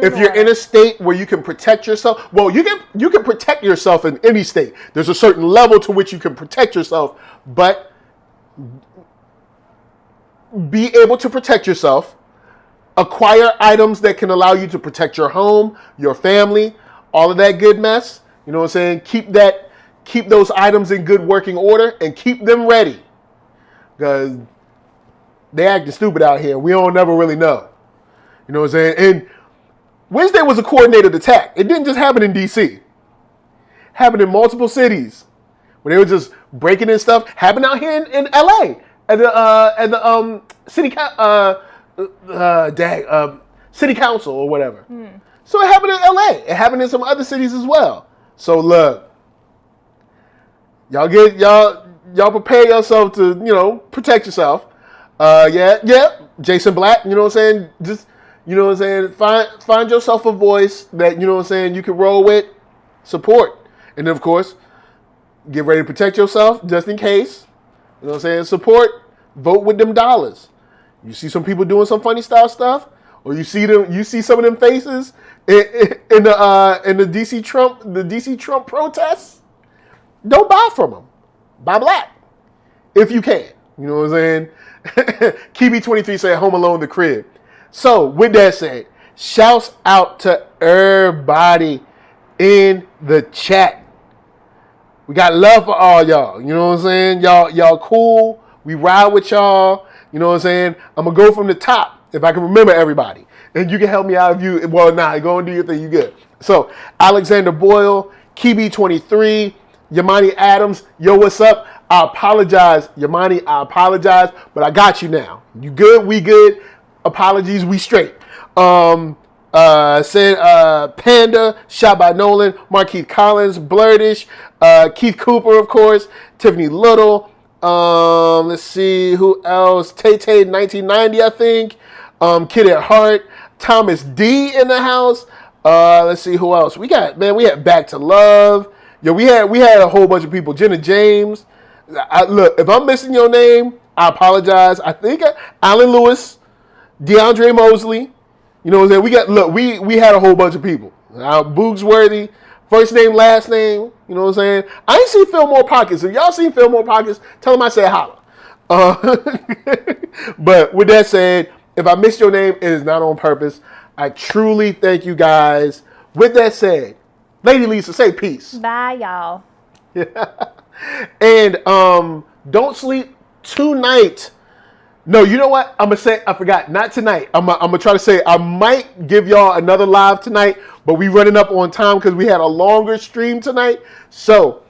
Speaker 1: If you're in a state where you can protect yourself, well, you can protect yourself in any state. There's a certain level to which you can protect yourself, but be able to protect yourself. Acquire items that can allow you to protect your home, your family, all of that good mess. You know what I'm saying? Keep those items in good working order and keep them ready. Because they acting stupid out here. We don't never really know. You know what I'm saying? And Wednesday was a coordinated attack. It didn't just happen in D.C. It happened in multiple cities where they were just breaking in stuff. Happened out here in L.A. at the city council or whatever. So it happened in L.A. It happened in some other cities as well. So look, Y'all prepare yourself to, protect yourself. Yeah. Jason Black, you know what I'm saying? Just, you know what I'm saying? Find yourself a voice that, you know what I'm saying, you can roll with, support. And then, of course, get ready to protect yourself just in case. You know what I'm saying? Support, vote with them dollars. You see some people doing some funny style stuff, or you see some of them faces in the DC Trump protests. Don't buy from them. Buy black if you can. You know what I'm saying? Kibi23 said Home Alone the crib. So with that said, shouts out to everybody in the chat. We got love for all y'all. You know what I'm saying? Y'all cool. We ride with y'all. You know what I'm saying? I'm going to go from the top if I can remember everybody. And you can help me out if you, go and do your thing. You good. So Alexander Boyle, Kibi23, Yamani Adams, yo, what's up? I apologize, Yamani, but I got you now. You good? We good. Apologies, we straight. Panda, shot by Nolan, Markeith Collins, Blurdish, Keith Cooper, of course, Tiffany Little. Let's see who else. Tay 1990, I think. Kid at Heart, Thomas D in the house. Let's see who else. We had Back to Love. Yo, we had a whole bunch of people. Jenna James. Look, if I'm missing your name, I apologize. I think Alan Lewis, DeAndre Mosley. You know what I'm saying? We had a whole bunch of people. Boogsworthy, first name, last name. You know what I'm saying? I ain't seen Fillmore Pockets. If y'all seen Fillmore Pockets, tell them I said holla. But with that said, if I missed your name, it is not on purpose. I truly thank you guys. With that said, Lady Lisa, say peace.
Speaker 2: Bye, y'all.
Speaker 1: And don't sleep tonight. No, you know what? I'm going to say, I forgot. Not tonight. I'm going to try to say, I might give y'all another live tonight, but we running up on time because we had a longer stream tonight. So,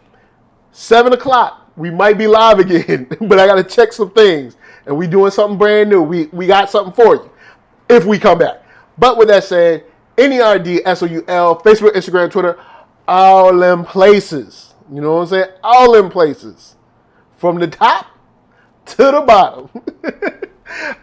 Speaker 1: 7 o'clock, we might be live again, but I got to check some things. And we doing something brand new. We got something for you if we come back. But with that said, NERDSoul, Facebook, Instagram, Twitter, all them places. You know what I'm saying? All them places. From the top to the bottom.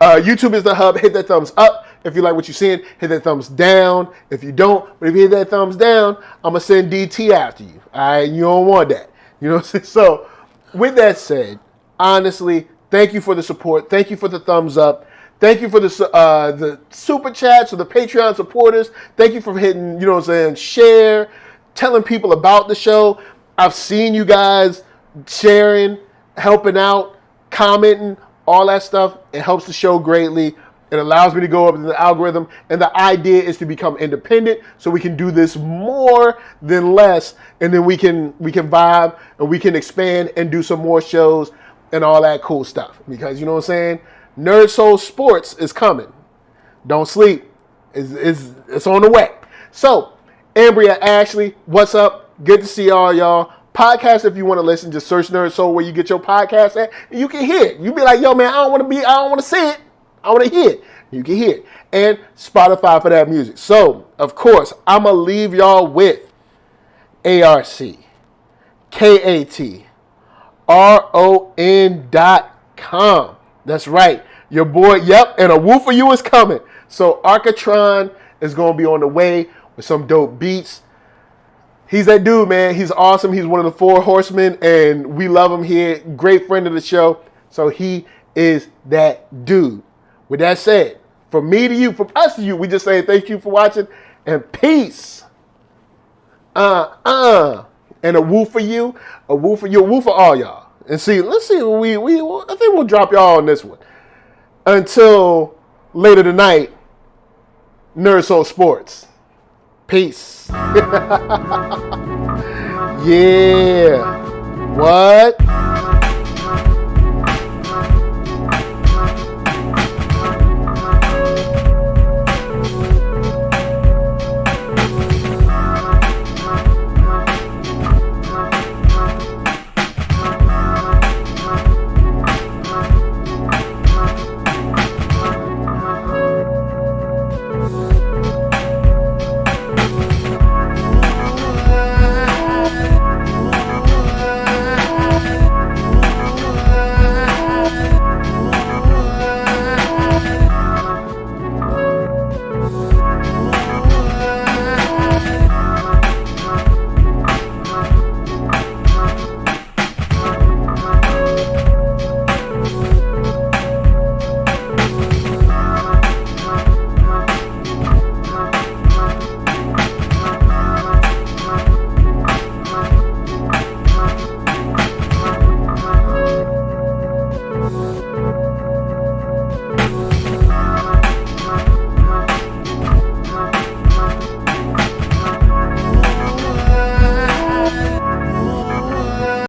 Speaker 1: YouTube is the hub. Hit that thumbs up. If you like what you're seeing, hit that thumbs down. If you don't, but if you hit that thumbs down, I'm going to send DT after you. All right? You don't want that. You know what I'm saying? So, with that said, honestly, thank you for the support. Thank you for the thumbs up. Thank you for the super chats or the Patreon supporters. Thank you for hitting, you know what I'm saying, share, telling people about the show. I've seen you guys sharing, helping out, commenting, all that stuff. It helps the show greatly. It allows me to go up in the algorithm. And the idea is to become independent so we can do this more than less. And then we can vibe and we can expand and do some more shows and all that cool stuff. Because, you know what I'm saying? NERDSoul Sports is coming. Don't sleep. It's on the way. So, Ambria Ashley, what's up? Good to see all y'all. Podcast, if you want to listen, just search NERDSoul where you get your podcast at. And you can hear it. You be like, yo, man, I don't want to see it. I want to hear it. You can hear it. And Spotify for that music. So, of course, I'm going to leave y'all with ARCKATRON.com. That's right. Your boy, yep, and a woo for you is coming. So Arcatron is going to be on the way with some dope beats. He's that dude, man. He's awesome. He's one of the 4 horsemen, and we love him here. Great friend of the show. So he is that dude. With that said, from me to you, from us to you, we just say thank you for watching, and peace. And a woo for you, a woo for you, a woo for all y'all. And let's see what I think we'll drop y'all on this one. Until later tonight, NERDSoul Sports. Peace. Yeah. What?